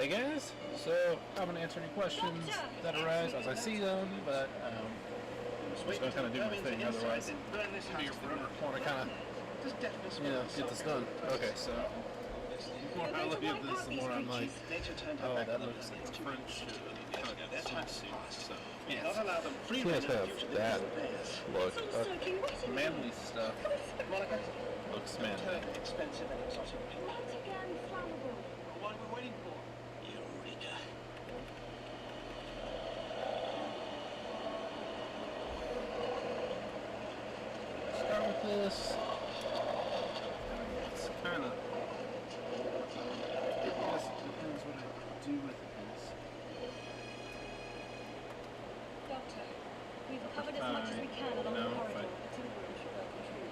Hey guys, so I'm going to answer any questions that arise as I see them, but I'm just going to kind of do my thing, otherwise I want to kind of, get this done. Okay, so the more I look at this, the more I'm like, oh, that looks like French swimsuit, so can't have that look. Manly stuff looks manly. Expensive and exotic. Not again, flammable. What are we waiting for? Eureka. Start with this. It's kind of, it just depends what I do with this. Doctor, we've covered as much as we can along the corridor.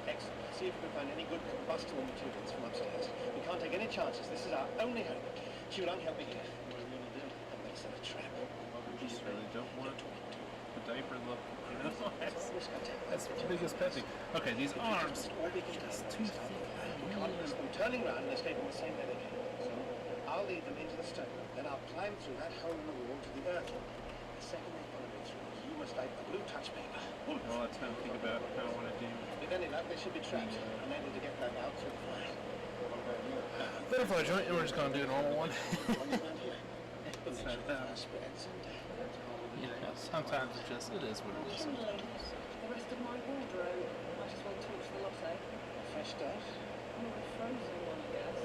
Excellent. See if we can find any good combustible materials from upstairs. We can't take any chances. This is our only hope. She will help me here. What are we going to do? That makes it a trap. We just really don't want the diaper look, that's the biggest pet thing. Okay, these arms, just too thick. We can't risk them turning around and escaping the same way they came. So I'll lead them into the stone. Then I'll climb through that hole in the wall to the earth. The second they follow me through, you must light the blue touch paper. Well, that's time to think about how I want to do. With any luck, they should be trapped, unable to get back out through the fire. Butterfly joint, and we're just going to do a normal one. Sometimes it is what it is. The rest of my wardrobe. Might as well torch the lot, eh? Fresh start. Not a frozen one, I guess.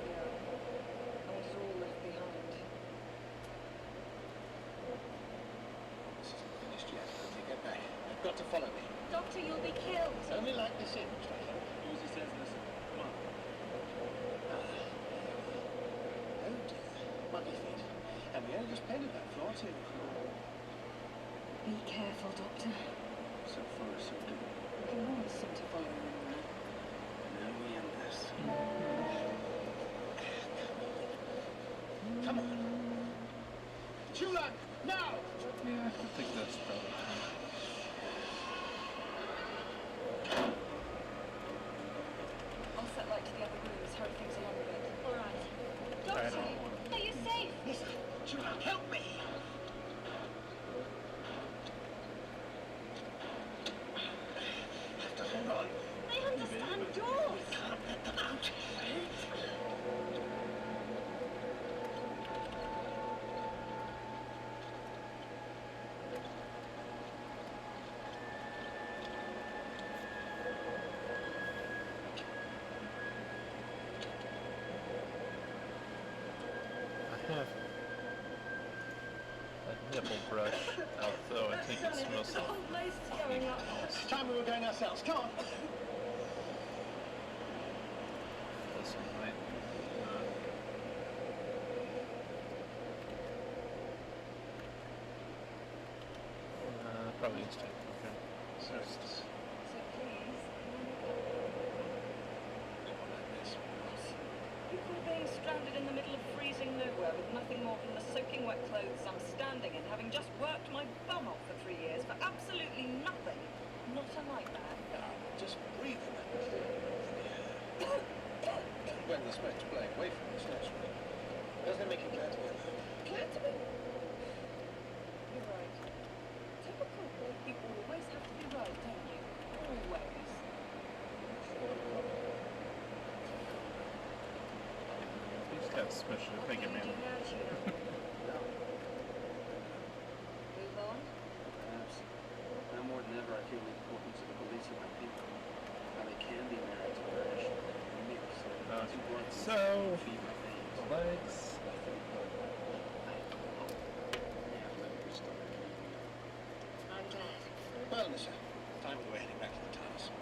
Yeah. I want it all left behind. This isn't finished yet. Take it back. You've got to follow me. Doctor, you'll be killed. Only like this in, Trevor. Do as he says, listen. Come on. Oh dear. Muddy feet. And we only just painted that floor too. Be careful, Doctor. So far, so good. He wants them to follow him around. Now we end this. Come on. Chulan, now! Yeah, I think that's probably fine. I'll set light to the other rooms, hurry things along a bit. All right. I Doctor, don't want to. are you safe? Yes, Chulan, help me! Have to hold on. They understand doors. Can't let them out. I have a nipple brush, although I think it's mostly The whole place is going up. It's time we were going ourselves. Come on. this one, right? Probably instant. Okay. So please. So please, you call being stranded in the middle of freezing nowhere with nothing more than the soaking wet clothes I'm standing in, having just worked my bum off for 3 years for absolutely nothing. Not unlike that. Just breathe in that. When the smoke's blowing away from us, naturally. Doesn't it make you glad to be alive? Glad to be. You're right. Typical. You always have to be right, don't you? Always. You just gotta smush it. Thank you, What do you do man. now, Tuna? Move on? Perhaps. Now more than ever, I feel the importance of the beliefs of my people. How they can be married to perish. So, the legs. I'm glad. Well, Nissa, time we're heading back to the TARDIS.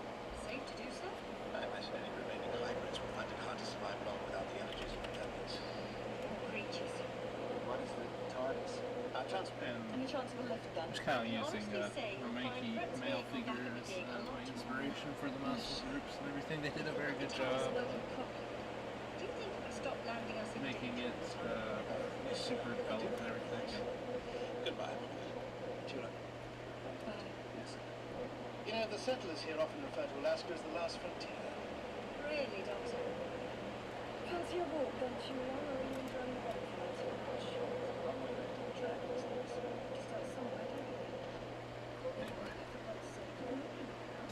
Safe to do so? I imagine any remaining hybrids will find it hard to survive long without the energies of rebellions. Creatures. What is the TARDIS? Our transport. Any chance of a lift gun? I'm just kind of I using honestly say you'll find Reiki Brett's male vehicle back at the figures dig a as lot my more inspiration for the muscle groups and everything. They did a very good Thomas job Logan Cook. Do you think if we stop landing us in making Dick it all the time? super developed and everything. Goodbye. Tuna. Bye. Yes. You know, the settlers here often refer to Alaska as the last frontier. Really, Doctor? Fancy a walk, don't you, Ron, or are you enjoying the weather?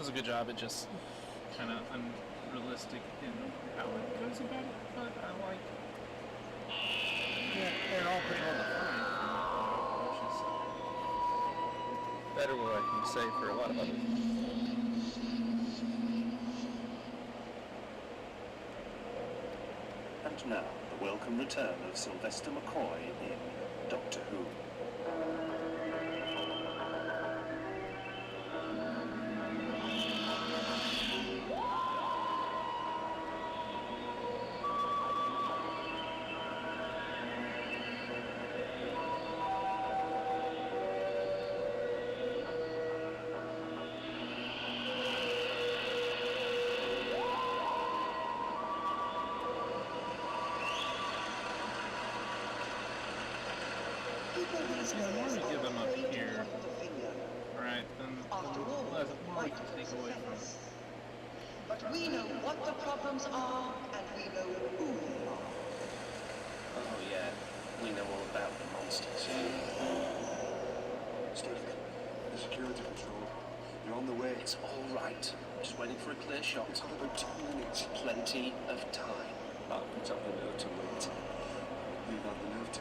does a good job. It just kind of unrealistic in how it goes about it, but I like. Yeah, they're all pretty well defined, which is better what I can say for a lot of others. And now, the welcome return of Sylvester McCoy in Doctor Who. Yeah, the more we give them up here, right, then the more we can take away from it. But we know what the problems are, and we know who they are. Oh yeah, we know all about the monsters. Stephen, the security patrol. You're on the way. It's all right. Just waiting for a clear shot. It's got about 2 minutes. Plenty of time. I'll put up the nerve to wait. We've had the nerve to.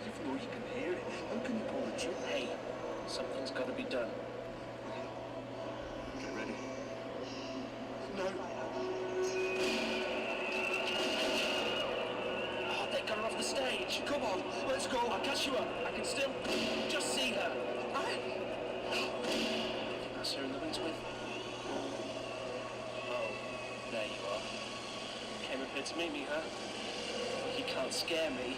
Even though you can hear it, how can you pull the trigger? Hey, something's got to be done. Okay. Get ready. No. Oh, they got her off the stage. Come on, let's go. I'll catch you up. I can still just see her. That's her in the wings with. Oh, there you are. Came up here to meet me, huh? You can't scare me.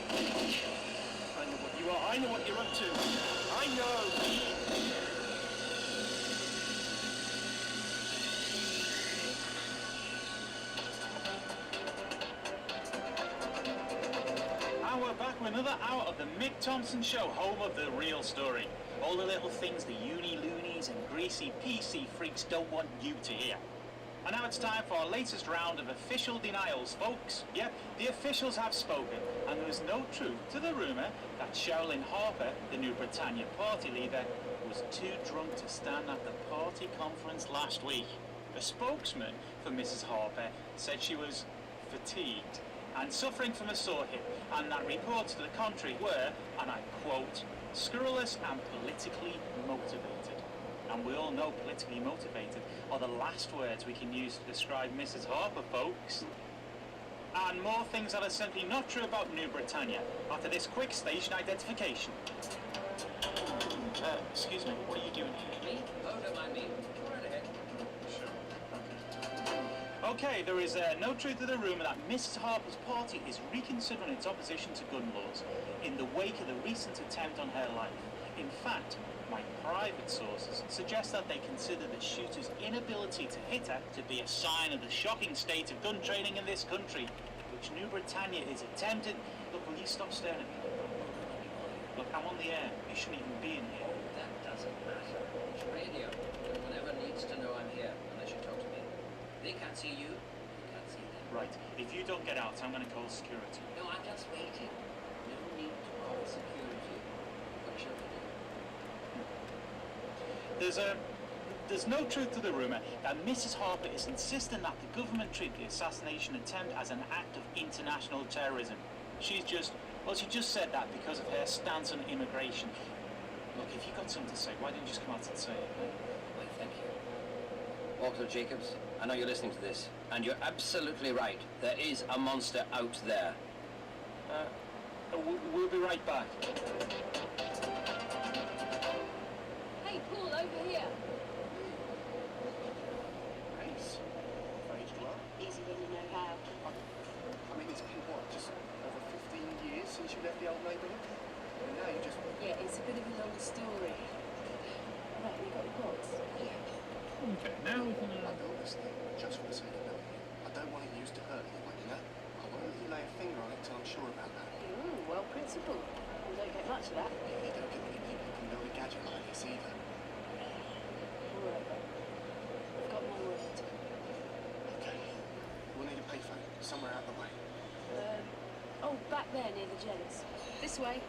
I know what you are. I know what you're up to. I know. And we're back with another hour of the Mick Thompson Show, home of the real story. All the little things the uni-loonies and greasy PC freaks don't want you to hear. And now it's time for our latest round of official denials, folks. Yep, the officials have spoken, and there is no truth to the rumour that Sherilyn Harper, the New Britannia party leader, was too drunk to stand at the party conference last week. A spokesman for Mrs. Harper said she was fatigued and suffering from a sore hip, and that reports to the contrary were, and I quote, scurrilous and politically motivated. And we all know politically motivated are the last words we can use to describe Mrs. Harper, folks. And more things that are simply not true about New Britannia after this quick station identification. Excuse me, what are you doing here? Me? Oh, don't mind me. Go right ahead. Okay, there is no truth to the rumour that Mrs. Harper's party is reconsidering its opposition to gun laws in the wake of the recent attempt on her life. In fact, my private sources suggest that they consider the shooter's inability to hit her to be a sign of the shocking state of gun trading in this country, which New Britannia is attempting. Look, will you stop staring at me? Look, I'm on the air. You shouldn't even be in here. That doesn't matter. It's radio. No one ever needs to know I'm here unless you talk to me. They can't see you. You can't see them. Right, if you don't get out, I'm going to call security. No, I'm just waiting. No need to call security. What shall we do? There's no truth to the rumour that Mrs. Harper is insisting that the government treat the assassination attempt as an act of international terrorism. She just said that because of her stance on immigration. Look, if you've got something to say, why didn't you just come out and say it? Why, thank you. Walter Jacobs, I know you're listening to this, and you're absolutely right. There is a monster out there. We'll be right back. Hey, Paul, over here. Nice. I've aged well. Easy when you know how. I mean, it's been, what, just over 15 years since you left the old neighbourhood? And now you just... Yeah, it's a bit of a long story. Right, you got the box? Okay, now we can. I built this thing just for the sake of building it. I don't want it used to hurt anyone, you know? I won't let you lay a finger on it till I'm sure about that. Ooh, well principled. You don't get much of that. Yeah, you don't get many people who can build a gadget like this either. All right. I've got my word. Okay. We'll need a payphone, somewhere out the way. Oh, back there near the jellies. This way.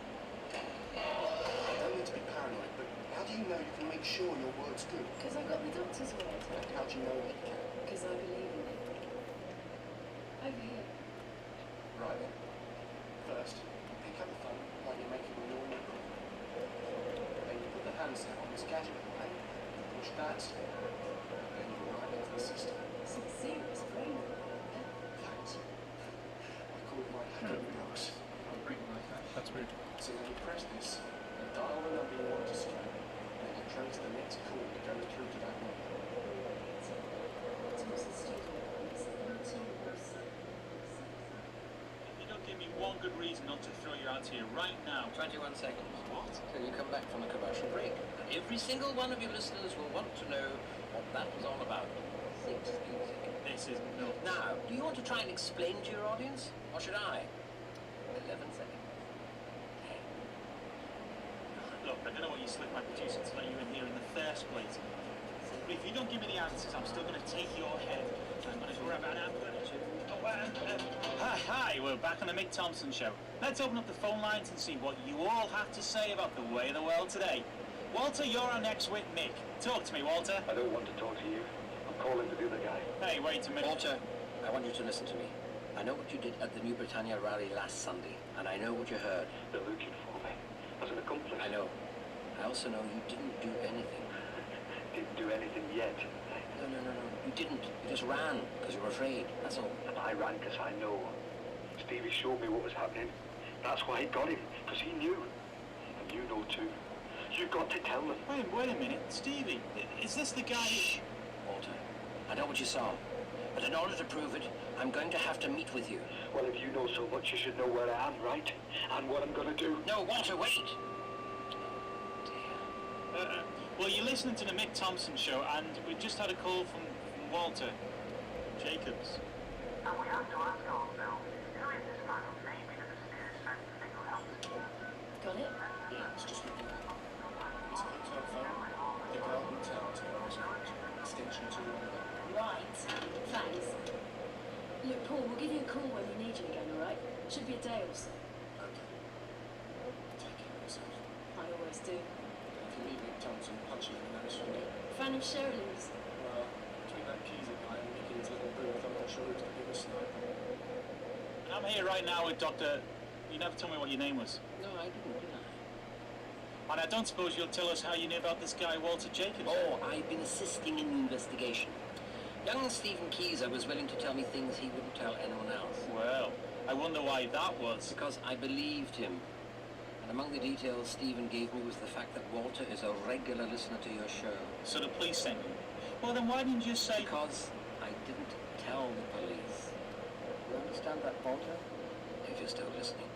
I don't mean to be paranoid, but how do you know you can make sure your word's good? Because I got the doctor's word. And how do you know that you can? Because I believe in it. Over here. Right then. First, you pick up the phone like you're making a normal call. Then you put the handset on this gadget plate, push that, then you write into the system. Some serious brain work. Thanks. I call it my hacking box. That's weird. So when you press this, you dial the number you want to strain, and then you trace the next call that goes through to that number. You don't give me one good reason not to throw you out here right now. 21 seconds. What? Till you come back from a commercial break. And every single one of your listeners will want to know what that was all about. 6 music. This is nuts. Now, do you want to try and explain to your audience? Or should I? 11 seconds. Look, I don't know what you slipped my producer to let you in here in the first place. But if you don't give me the answers, I'm still going to take your head. I'm going to grab it and I'm going to... Hi, we're back on the Mick Thompson Show. Let's open up the phone lines and see what you all have to say about the way of the world today. Walter, you're our next with Mick. Talk to me, Walter. I don't want to talk to you. I'm calling for the other guy. Hey, wait a minute. Walter, I want you to listen to me. I know what you did at the New Britannia rally last Sunday, and I know what you heard. They're looking for me. As an accomplice. I know. I also know you didn't do anything. Didn't do anything yet. No. You didn't. You just ran because you were afraid. That's all. And I ran because I know. Stevie showed me what was happening. That's why he got him, because he knew. And you know too. You've got to tell them. Wait a minute. Stevie, is this the guy... Shh, Walter. I know what you saw. But in order to prove it, I'm going to have to meet with you. Well, if you know so much, you should know where I am, right? And what I'm going to do. No, Walter, wait! Well, you're listening to the Mick Thompson Show, and we just had a call from Walter Jacobs. And we have to ask ourselves, who is this man who may be the mysterious friend that will help us? Got it? Yeah, it's just looking at it. It's a hotel phone. The Garden Tower Technology. Extension 211. Right. Thanks. Look, Paul, we'll give you a call when we need you again, alright? Should be a day or so. Okay. Take care of yourself. I always do. If you meet Nick Thompson, punch him in the nose for me. Fan of Sherilyn's. Well, between that Keezer guy and Mickey's little booth, I'm not sure who's the biggest sniper. And I'm here right now with Dr... You never told me what your name was. No, I didn't, did I? And I don't suppose you'll tell us how you knew about this guy, Walter Jacobs. Oh, I've been assisting in the investigation. Young Stephen Keezer was willing to tell me things he wouldn't tell anyone else. Well, I wonder why that was. Because I believed him. And among the details Stephen gave me was the fact that Walter is a regular listener to your show. So the police sent him. Well, then why didn't you say... Because I didn't tell the police. You understand that, Walter? If you're still listening.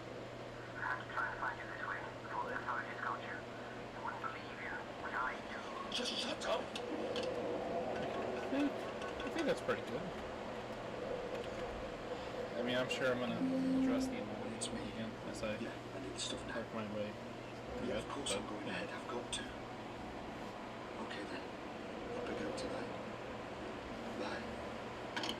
We have to try and find you this way before the authorities got you. They wouldn't believe you, but I do. Just shut up! I think that's pretty good. I mean, I'm sure I'm going to address the annoyance again as I Yeah, I need the stuff now. work my way. Yeah, of course I'm going ahead. I've got to. Okay then. I'll pick it up tonight. Bye.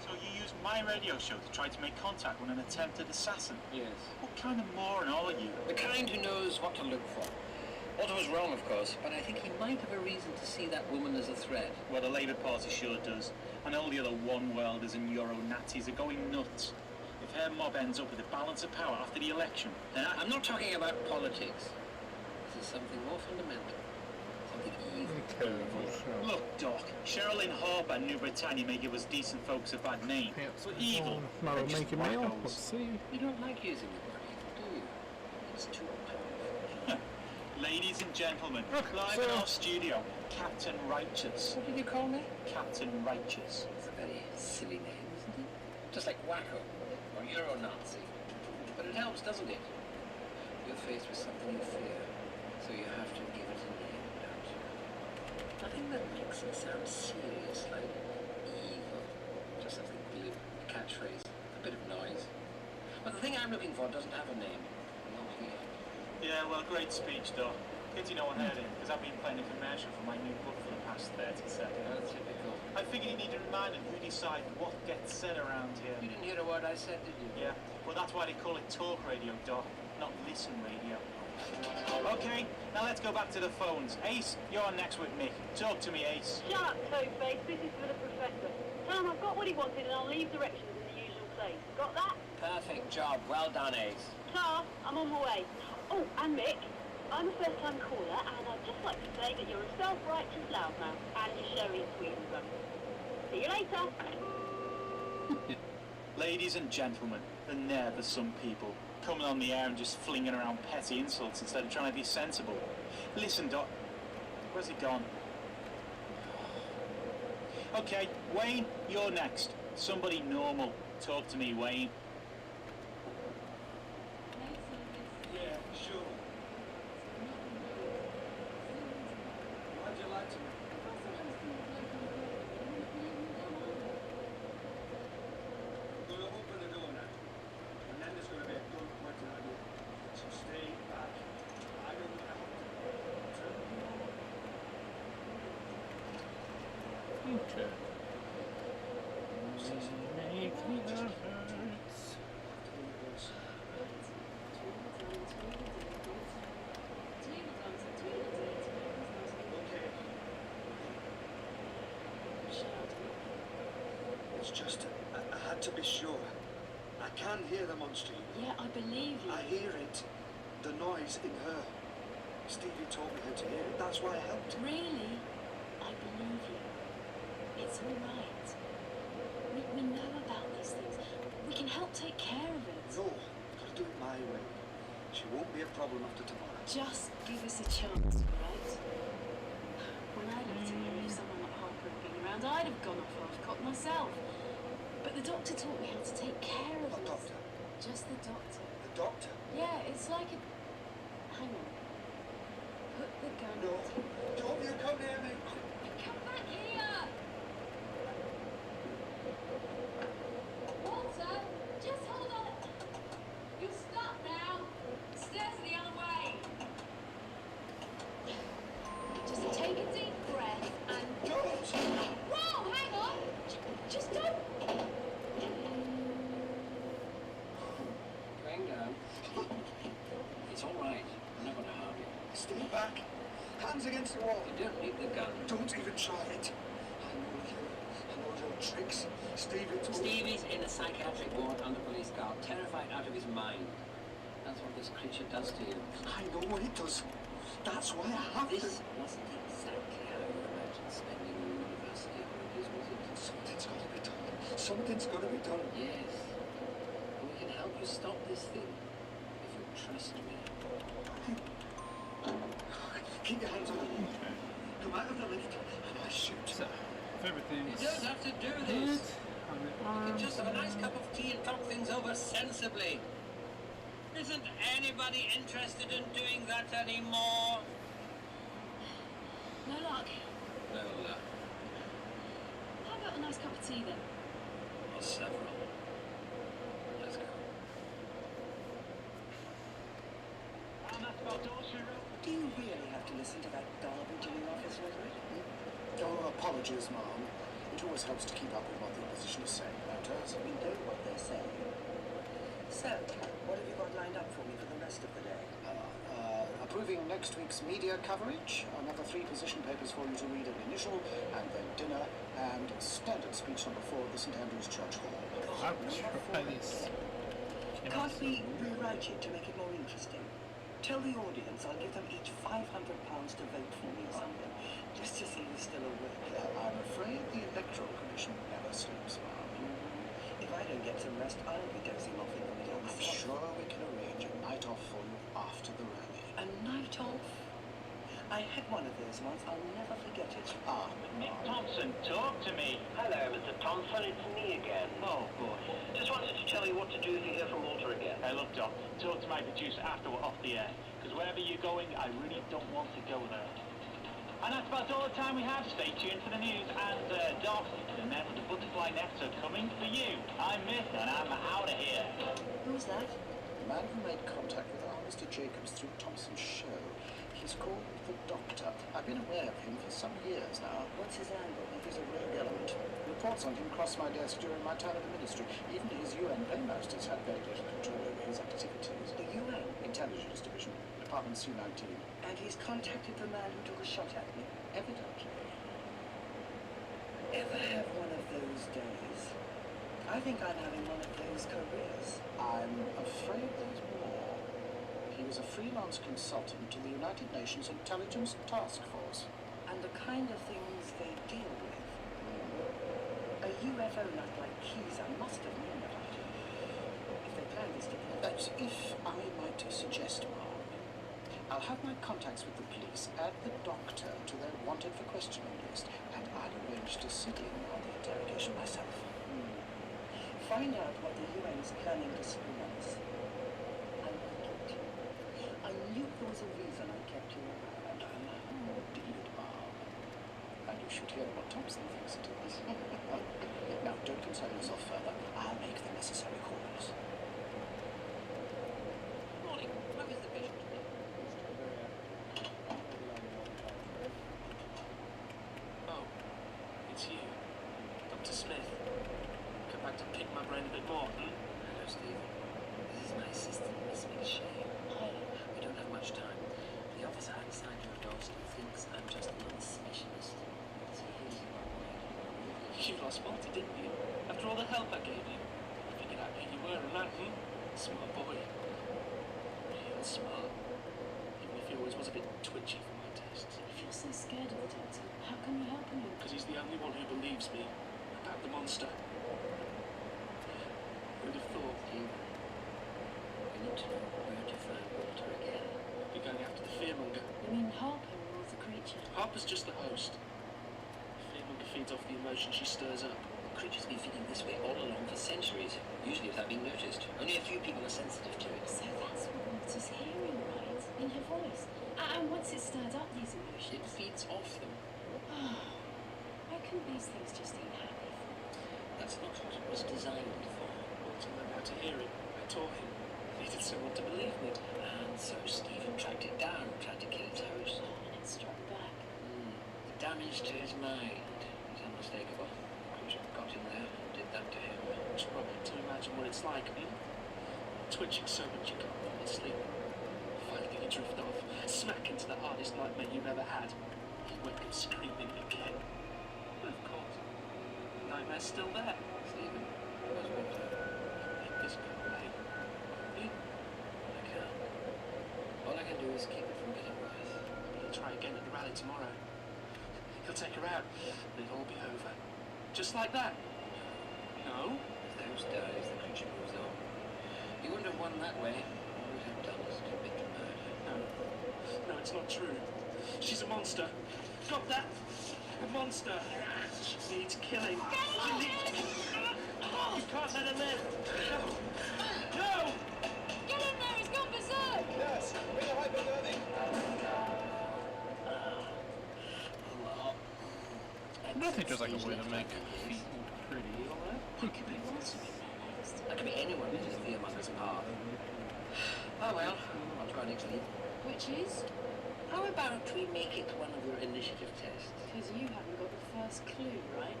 So you used my radio show to try to make contact with an attempted assassin? Yes. What kind of moron are you? The kind who knows what to look for. Walter was wrong, of course, but I think he might have a reason to see that woman as a threat. Well, the Labour Party sure does. And all the other one-worlders and Euro-Nazis are going nuts. If her mob ends up with a balance of power after the election, then I'm not talking about politics. This is something more fundamental. Something evil. Look, Doc, Sherilyn Harper and New Britannia may give us decent folks a bad name. But evil. Not they're a just making mail. wackos. Let's see. You don't like using the body, do you? It's too powerful. Ladies and gentlemen, Look, live so- in our studio, Captain Righteous. What did you call me? Captain Righteous. It's a very silly name, isn't it? Just like wacko or Euro-Nazi. But it helps, doesn't it? You're faced with something you fear, so you have to give it a name, don't you? Nothing that makes it sound serious, like evil. Just something glib, a catchphrase, a bit of noise. But the thing I'm looking for doesn't have a name. Not here. Yeah, well, great speech, Doc. Kids, you know what heard it, because I've been playing a commercial for my new book for the past 30 seconds. Oh, typical. I figured you need to remind them who decides what gets said around here. You didn't hear a word I said, did you? Yeah, well that's why they call it talk radio, Doc, not listen radio. Okay, now let's go back to the phones. Ace, you're on next with Mick. Talk to me, Ace. Shut up, Two-Face. This is for the Professor. Tell him I've got what he wanted and I'll leave directions in the usual place. Got that? Perfect job. Well done, Ace. Ta, I'm on my way. Oh, and Mick, I'm a first-time caller, and I'd just like to say that you're a self-righteous loudmouth, and you're showing Sweden. See you later. Ladies and gentlemen, and never some people coming on the air and just flinging around petty insults instead of trying to be sensible. Listen, Doc, where's he gone? Okay, Wayne, you're next. Somebody normal. Talk to me, Wayne. Yeah, sure. Why'd you lie to me? We're going to open the door now. And then there's going to be a gun pointed at you. So stay back. I don't know how to turn you on. Okay. Make me the hurts. Okay. It's just, I had to be sure. I can hear them on stream. Yeah, I believe you. I hear it. The noise in her. Stevie taught me how to hear it. That's why I helped. Really? I believe you. It's all right. We know about these things. We can help take care of it. No, gotta do it my way. She won't be a problem after tomorrow. Just give us a chance, right? When I looked at you, if someone like Harper had been around, I'd have gone off half-cocked myself. But the doctor taught me how to take care of What us. doctor? Just the doctor. The doctor? Yeah, it's like a... Hang on. Put the gun... No. Don't you come near me. Come back here! Walter, just hold on. You'll stop now. Stairs are the other way. Just take a deep breath and... Don't! Whoa, hang on! Just don't... Going down. It's all right. I'm not going to harm you. Stay back. Hands against the wall. You don't need the gun. Don't even try it. I know you. I know your tricks. Stevie's in a psychiatric ward under police guard, terrified out of his mind. That's what this creature does to you. I know what it does. That's why I have This to. wasn't exactly how you imagined spending your university holidays, was it? Something's got to be done. Something's got to be done. Yes. And we can help you stop this thing, if you trust me. Keep your hands on the wall. Come out of the lift and I shoot. So, if everything's You don't have to do good this. on the You arms, can just have a nice cup of tea and talk things over sensibly. Isn't anybody interested in doing that anymore? No luck. No luck. How about a nice cup of tea then? Or several. Let's go. Do you really have to listen to that garbage in your office, Redwood? Oh, apologies, Mom. It always helps to keep up with what the opposition is saying about us. We know what they're saying. So, what have you got lined up for me for the rest of the day? Approving next week's media coverage, another 3 position papers for you to read at the initial, and then dinner, and standard speech number 4 at the St. Andrew's Church Hall. I would try this. Can't we rewrite it to make it more interesting? Tell the audience I'll give them each £500 to vote for me or something, just to see who's still awake. I'm afraid the Electoral Commission never sleeps, Mom. If I don't get some rest, I'll be dozing off in the middle of I'm the sure we can arrange a night off for you after the rally. A night off? I had one of those once. I'll never forget it. Nick Thompson, talk to me. Hello, Mr. Thompson, it's me again. Oh, boy. Just wanted to tell you what to do if you hear from Walter again. Hey, look, Doc, talk to my producer after we're off the air, because wherever you're going, I really don't want to go there. And that's about all the time we have. Stay tuned for the news. And, Doc, the net with the butterfly nets are coming for you. I'm Myth, and I'm out of here. Who's that? The man who made contact with our Mr. Jacobs through Thompson's show. He's called the Doctor. I've been aware of him for some years now. What's his angle? He's a rogue element. Reports on him crossed my desk during my time in the ministry. Even his UN paymasters had very little control over his activities. The UN? Intelligence Division, Department C-19. And he's contacted the man who took a shot at me. Evidently. Ever have one of those days? I think I'm having one of those careers. I'm afraid there's more. He was a freelance consultant to the United Nations Intelligence Task Force. And the kind of things they deal with. A UFO nut like Keezer must have known about it. If they planned this together. If I might suggest, Mom, I'll have my contacts with the police add the Doctor to their wanted for questioning list, and I'll arrange to sit in on the interrogation myself. Find out what the UN's planning to screw us. I like it. I knew there was a reason I kept you around. Indeed, Mom. And you should hear what Thompson thinks it is. Now, don't concern yourself further. I'll make the necessary calls. Morning. How is the patient? Oh, it's you. Dr. Smith. Come back to pick my brain a bit more, Hello, Stephen. This is my assistant, Miss McShay. Hi. We don't have much time. The officer outside your door still thinks I'm just another specialist. So here's what I want. You lost Monty, didn't you? After all the help I gave you. I figured out who you were and that, Smart boy. Real smart. Even if he always was a bit twitchy for my tastes. If you're so scared of the doctor, how come you're helping him? Because he's the only one who believes me about the monster. Who'd have thought? Stephen, we need to know where to find Walter again. You're going after the fearmonger. You mean Harper or the creature? Harper's just the host. The fearmonger feeds off the emotion she stirs up. The creature's been feeling this way all along for centuries, usually without being noticed. Only a few people are sensitive to it. So that's what Walter's hearing, right? In her voice. And once it's stirred up these emotions... It feeds off them. Why couldn't these things just ain't happy for? That's not what it was designed for. Walter learned how to hear it. I taught him. Needed someone to believe me. And so Stephen tracked it down, tried to kill its host. And it struck back. The damage to his mind is unmistakable. The creature got him there, did that to him. It's rubber to imagine what it's like, Twitching so much you can't fall asleep. Finally you drift off, smack into the hardest nightmare you've ever had. You wake up screaming again. But of course, the nightmare's still there. Stephen, where's Walter? This go away. I can't. All I can do is keep it from getting worse. He'll try again at the rally tomorrow. He'll take her out, and it'll all be over. Just like that. No? If the host dies, the creature moves on. You wouldn't have won that way. All we have done is commit murder. No, it's not true. She's a monster. Got that? A monster. She needs killing. She needs... You can't let her live. No! No! Get in there, he's gone berserk! Yes, bring a hypodermic. I think there's like a way to make feet pretty. It could be that could be anyone who's the fearmonger's path. Oh well, on to our next lead. Which is? How about we make it one of your initiative tests? Because you haven't got the first clue, right?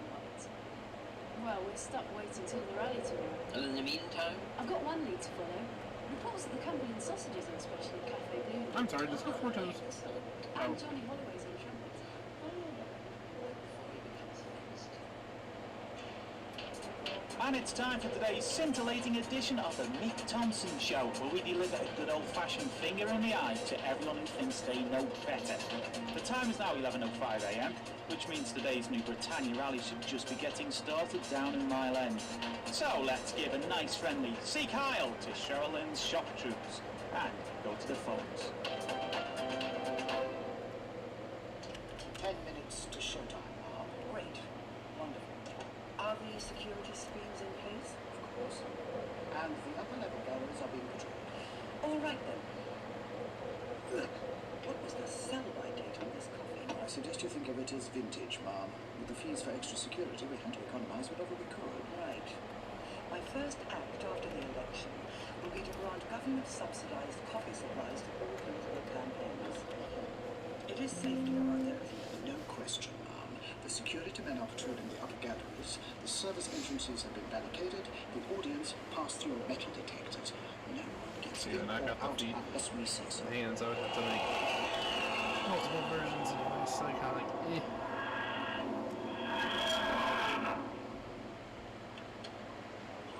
Right. Well, we're stuck waiting till the rally tomorrow. And in the meantime? I've got one lead to follow. Reports that the company and sausages are special at Cafe Blue. I'm sorry, just go 4 times. And Johnny Holloway's on trumpet. And it's time for today's scintillating edition of the Mick Thompson Show, where we deliver a good old-fashioned finger in the eye to everyone who thinks they know better. The time is now 11:05 a.m, which means today's New Britannia rally should just be getting started down in Mile End. So let's give a nice friendly "Seek Heil" to Sherilyn's shock troops and go to the phones. 10 minutes to showtime, Mom. Great. Wonderful. Are the security screens in place? Of course. And the upper level galleries are being patrolled. All right then. Look, what was the sell-by date on this coffee? I suggest you think of it as vintage, Mom. With the fees for extra security, we had to economize whatever we could. Right. My first act after the election will be to grant government-subsidized coffee supplies to all political campaigns. It is safe to go out there if you have No question, ma'am. The security men are patrolling the upper galleries. The service entrances have been barricaded. The audience pass through metal detectors. No one gets Yeah, in and I or got the out feet. unless we say so. Hands, I would have to make multiple versions anyway, so I kind of like,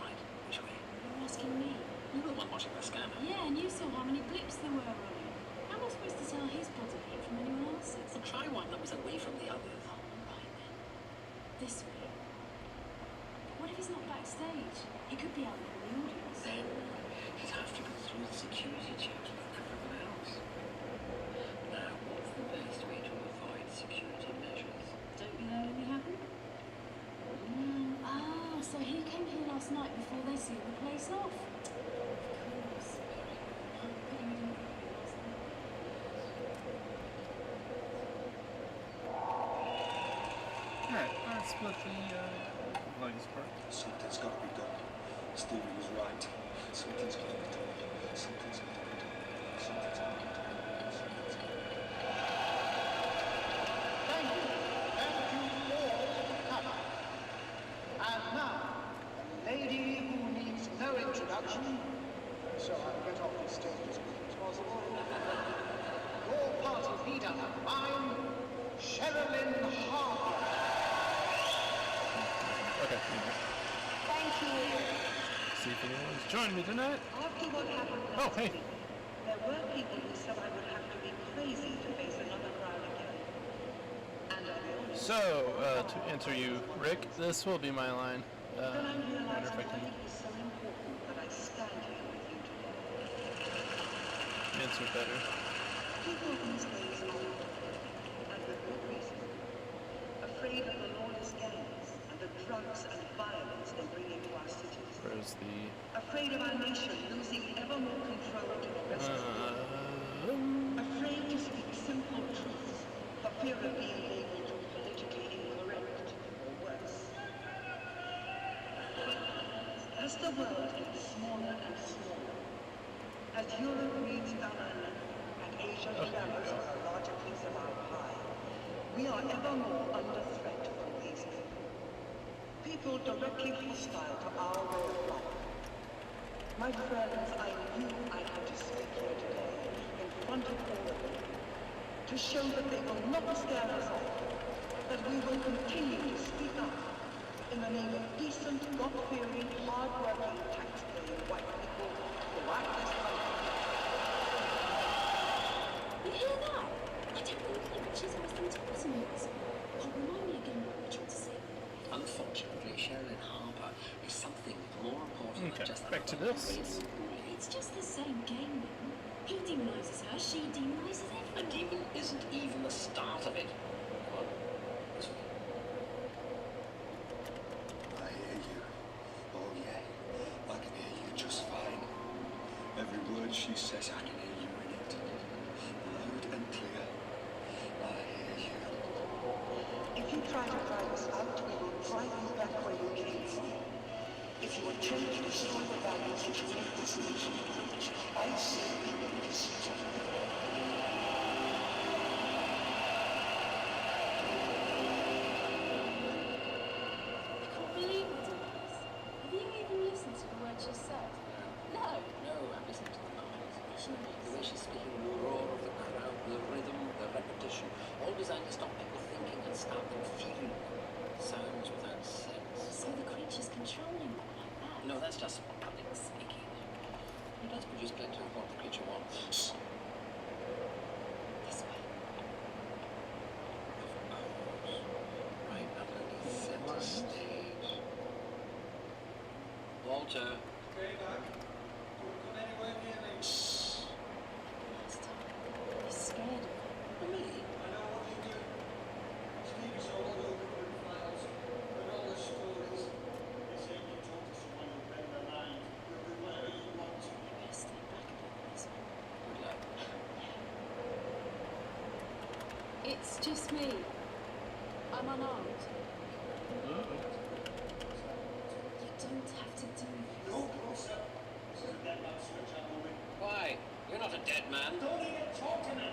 Right, which way? You're asking me? You were the one watching the scanner. Yeah, and you saw how many blips there were on it. How am I supposed to tell his body heat from anyone else's? Well, try one that was away from the others. Oh, right then. This way. What if he's not backstage? He could be out there in the audience. Then he'd have to go through the security checks with everyone else. Now, what's the best way to avoid security measures? Don't you know anything happened? Ah, so he came here last night before they sealed the place off. Of course. Oh, but you didn't go here last night. alright, let's split the legs part. Something's got to be done. Stevie was right. Something's got to be done. Something's got to be done. Something's got to be done. Something's got to be done. Thank you. Thank you all for coming. And now, a lady who needs no introduction, so I'll get off the stage as quick as possible. Your party leader, mine, Sherilyn Harper. Okay, Thank you. see if anyone's joining me tonight. After what happened Oh, last hey. week, there were people who said I would have to be crazy to face another crowd again. And I'll be honest. So, to answer you, Rick, this will be my line. Then I Wonder realized if I why can it was so important that I stand here with you today. answer better. People these days are, and with good reason, afraid of the lawless gangs and the drugs and violence they bring into our cities. Where's the... Afraid of our nation losing ever more control to the rest of the world. Afraid to speak simple truths for fear of being labeled politically incorrect or worse. As the world gets smaller and smaller, as Europe reads Iran and Asia clamors for a larger piece of our pie, we are ever more under threat from these people. People directly hostile to our way of life. My friends, I knew I had to speak here today in front of all of you to show that they will not scare us off, that we will continue to speak up in the name of decent, God-fearing, hard-working, tax-paying white people throughout this country. You hear that? I don't think Richie's always been talking to me. Oh, remind me again what you tried to say. Unfortunately, Sherilyn Harper is something more important Okay, than just back to another this. race. It's just the same game then. He demonises her, she demonises A everyone. demon isn't even the start of it. Come on, this way. I hear you. Oh, yeah. I can hear you just fine. Every word she says, I can hear you in it. Loud and clear. I hear you. If you try to drive us out, we will drive you back where you came from. If you attempt to destroy the values which make this nation, I say you will destroy. I can't believe we're doing this. Have you even listened to the words she said? No. No, I'm listening to the noise. The way she's speaking, the roar of the crowd, the rhythm, the repetition, all designed to stop people thinking and start them feeling. Sounds without sense. So the creature's controlling them like that? No, that's just public speaking. It does produce plenty of what the creature wants. This way. Right underneath center stage. Walter. Okay, Doc. Don't come anywhere near me. Last time. He's scared of them. For me? I know what you do. Steve's all over the files. With all the stories. They say you talk to someone who read their mind. You'll do whatever you want. Better stay back a bit this way. Good luck. It's just me. I'm unarmed. You don't have to do this. No closer. Why? You're not a dead man. Don't even talk to me!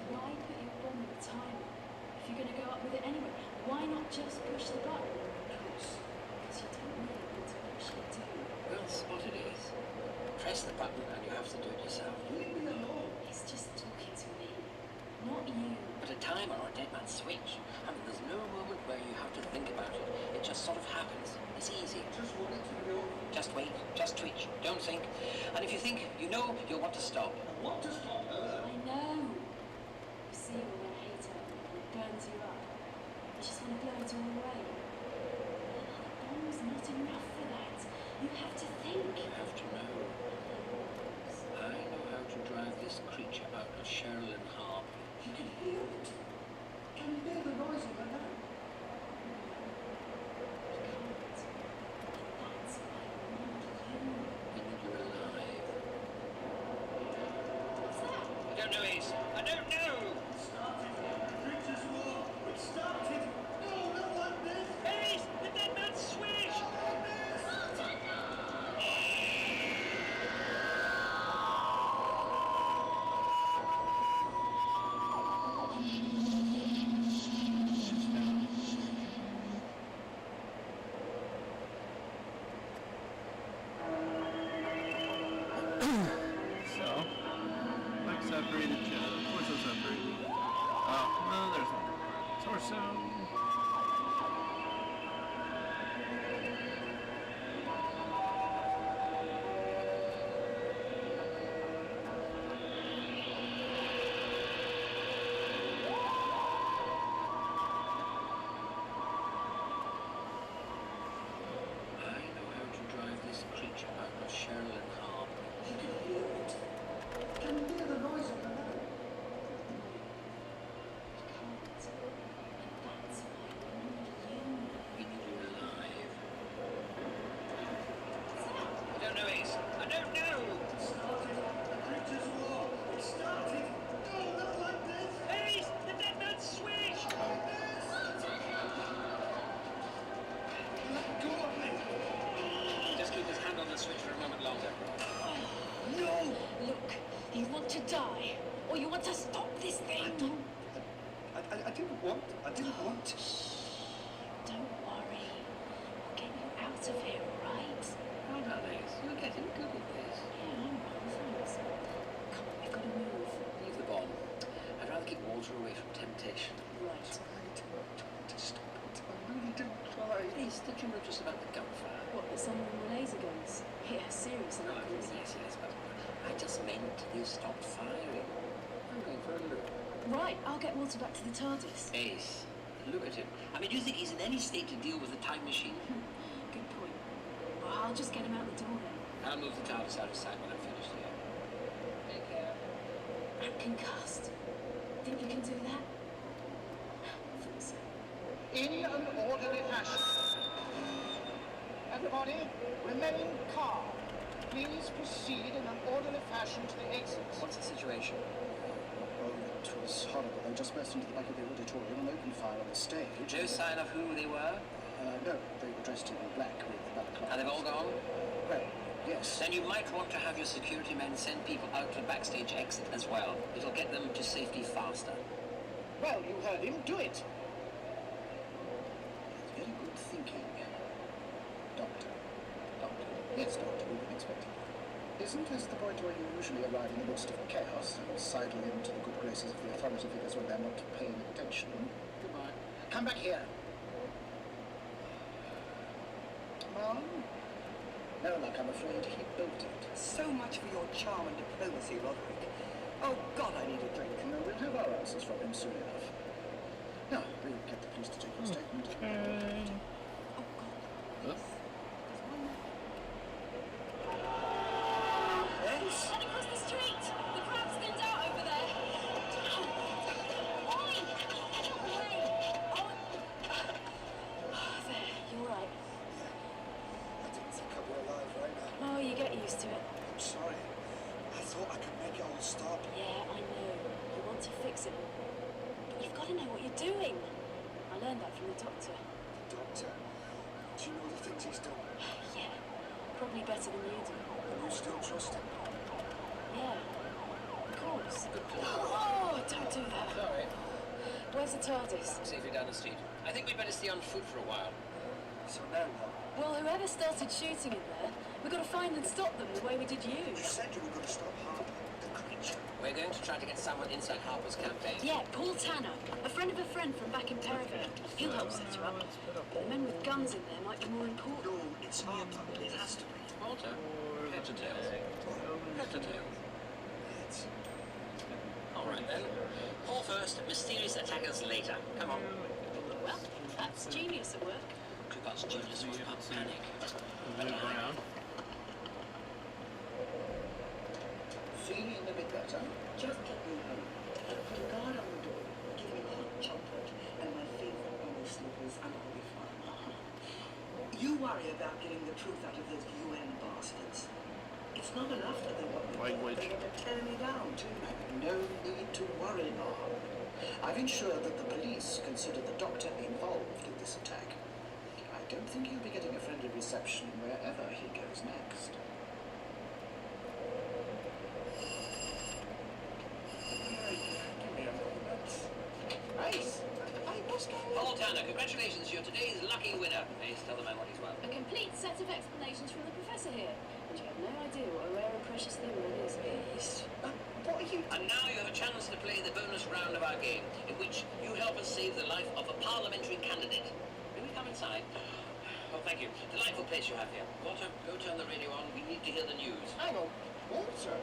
Why put your bomb in the timer? If you're going to go up with it anyway, why not just push the button? Because you don't really want to push it, do you? Well spotted, Ace. Press the button and you have to do it yourself. He's just talking to me, not you. But a timer or a dead man's switch, I mean, there's no moment where you have to think about it. It just sort of happens. It's easy. Just wait, just twitch, don't think. And if you think, you know, you'll want to stop. I know. You see all that hate out there, it burns you up. You just want to blow it all away. The bomb's not enough for that. You have to think. You have to know. I know how to drive this creature out of Sherilyn Harp. You can hear it. Can you hear the noise in the night? We need you alive. I don't know, Ace. I don't know! Ace! The dead man's switch! So, like separated torso separated. Oh, no, there's one. Torso. I know how to drive this creature out of Sherilyn Harp. You can hear it. Can you hear the noise in the night? We need you alive. I don't know, Ace. I don't know! Ace! The dead man's switch! Let go of me! Just keep his hand on the switch for a moment longer. No! Look, you want to die, or you want to stop this thing. I didn't want to. Don't worry. We'll get you out of here, all right? Well done, Ace. You're getting good at this. Yeah, I'm well, thanks. Come on, we've got to move. Leave the bomb. I'd rather keep Walter away from temptation. Right. To stop it. I really didn't try. Ace, did you notice about the gunfire? What, that someone with laser guns? Yeah, seriously. No, yes, but I just meant you stopped firing. I'm going for a look. Right, I'll get Walter back to the TARDIS. Ace, look at him. I mean, do you think he's in any state to deal with the time machine? Good point. Well, I'll just get him out the door then. I'll move the TARDIS out of sight when I'm finished here. Take care. I'm concussed. Think you can do that? Thought so. In an orderly fashion. Everybody, remain calm. Please proceed in an orderly fashion to the exits. What's the situation? Oh, it was horrible. They just burst into the back of the auditorium and opened fire on the stage. No sign of who they were? No, they were dressed in black with balaclavas. And they've all gone? Well, yes. Then you might want to have your security men send people out to the backstage exit as well. It'll get them to safety faster. Well, you heard him. Do it. Very good thinking. Doctor. Yes, Doctor, we were expecting you. Isn't this the point where you usually arrive in the midst of chaos and sidle into the good graces of the authority figures when they're not paying attention? Goodbye. Come back here. Mom? No, Luck, I'm afraid he built it. So much for your charm and diplomacy, Roderick. Oh, God, I need a drink. No, we'll have our answers from him soon enough. Now, we'll get the police to take your statement. Okay. Oh, God. Oops. Yes? Head across the street! The crowd's thinned out over there! Why? Get away! Oh, there, you're right. I didn't think I'd be alive right now. Oh, you get used to it. I'm sorry. I thought I could make it all stop. Yeah, I know. You want want to fix it all. But you've got to know what you're doing. I learned that from the doctor. The doctor? Do you know the things he's done? Yeah, probably better than you do. And you still trust him? Yeah, of course. Good call. Oh, don't do that. Sorry. Where's the TARDIS? Safely down the street. I think we'd better stay on foot for a while. So now what? Well, whoever started shooting in there, we've got to find and stop them the way we did you. You said you were going to stop Harper, the creature. We're going to try to get someone inside Harper's campaign. Yeah, Paul Tanner, a friend of a friend from back in Perivale. He'll help set her up. But the men with guns in there might be more important. No, it's Harper. It has to be. Walter, heads or tails? Heads or tails? Heads. All right then. Paul first, mysterious attackers later. Come on. Well, that's genius at work. Too much genius was about panic. Move around. Feeling a bit better? Just get me home. Put a guard on the door, give me hot chocolate, and my favorite bubble slippers, and I'll be fine. You worry about getting the truth out of those UN bastards. It's not enough that they want me Language. They want to tear me down, too. No need to worry, Mom. I've ensured that the police consider the doctor involved in this attack. I don't think he'll be getting a friendly reception wherever he goes next. Give me a moment. Nice. Hey, what's going on? Paul Tanner, congratulations, you're today's lucky winner. Please tell the man what he's won. A complete set of explanations from the professor here. And you have no idea what a rare and precious thing that is. What are you And now you have a chance to play the bonus round of our game, in which you help us save the life of a parliamentary candidate. May we come inside? Oh, thank you. Delightful place you have here. Walter, go turn the radio on. We need to hear the news. Hang on. Walter?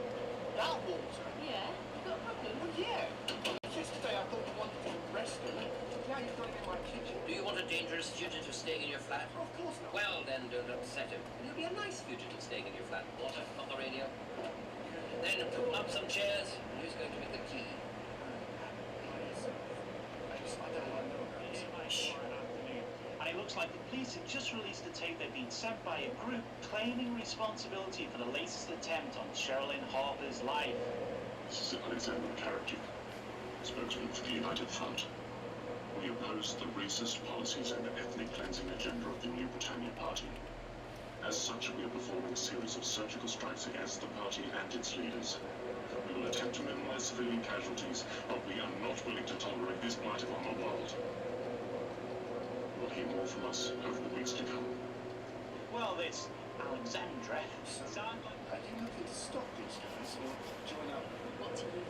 That Walter? Yeah? You got a problem? Well, yeah. Yesterday I thought you wanted to arrest him. Now you've got him in my kitchen. Do you want a dangerous fugitive staying in your flat? Of course not. Well, then don't upset him. He'll be a nice fugitive staying in your flat. Walter, on the radio. Then pull up some chairs. Who's going to make the key? And it looks like the police have just released a tape they've been sent by a group claiming responsibility for the latest attempt on Sherilyn Harper's life. This is Alexander Carrick, spokesman for the United Front. We oppose the racist policies and the ethnic cleansing agenda of the New Britannia Party. As such, we are performing a series of surgical strikes against the party and its leaders. We will attempt to minimize civilian casualties, but we are not willing to tolerate this blight upon the world. You'll hear more from us over the weeks to come. Well, this Alexandra sounds like... Are you looking to stop these guys or join up? What do you think?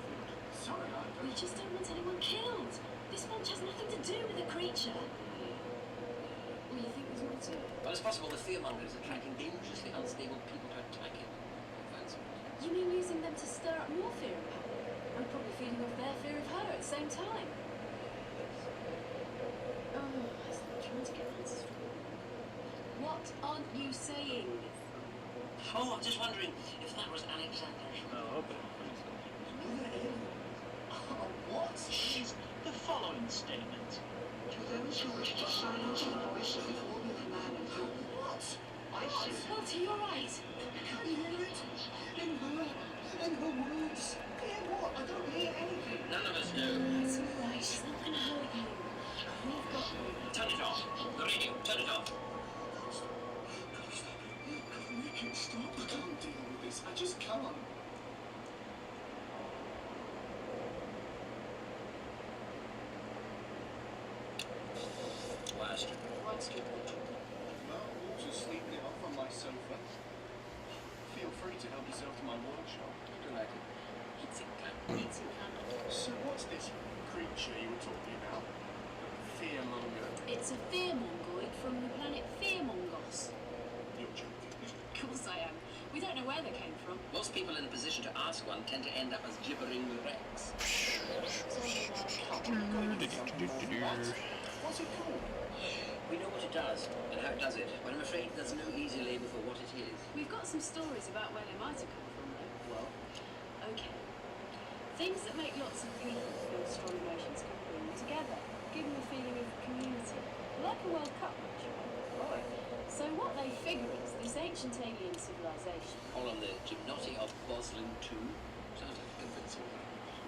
Sorry, I We just don't want anyone killed. This bunch has nothing to do with the creature. Well, you think there's more to it? Well, it's possible the fearmonger is attracting dangerously unstable people to attack him. You mean using them to stir up more fear of her? And probably feeding off their fear of her at the same time. Oh, I was trying to get answers from you. What aren't you saying? Oh, I'm just wondering if that was Alexander. No, but What? Is the following statement. To those who wish to silence the voice of the form of man and who... What? I should... Walter, you're right. Can you hear it? In her words. Hear what? I don't hear anything. None of us do. It's all right. She's not going to hurt you. We've got you. Turn it off. The radio, turn it off. Make it stop. I can't deal with this. I just can't. Last. Well, Walter's sleeping it off on my sofa. Feel free to help yourself to my workshop. Delighted. So what's this creature you were talking about? Fearmonger? It's a fearmongoid from the planet Fearmongos. You're joking. Of course I am. We don't know where they came from. Most people in a position to ask one tend to end up as gibbering wrecks. What's it called? We know what it does and how it does it, but I'm afraid there's no easy label for what it is. We've got some stories about where they might have come from, though. Well, Okay. Things that make lots of people feel strong emotions can bring them together, give them a feeling of community, like a World Cup match. right. So what they figure is this ancient alien civilization. Call on the gymnoti of Boslin 2. Sounds like a convincing one.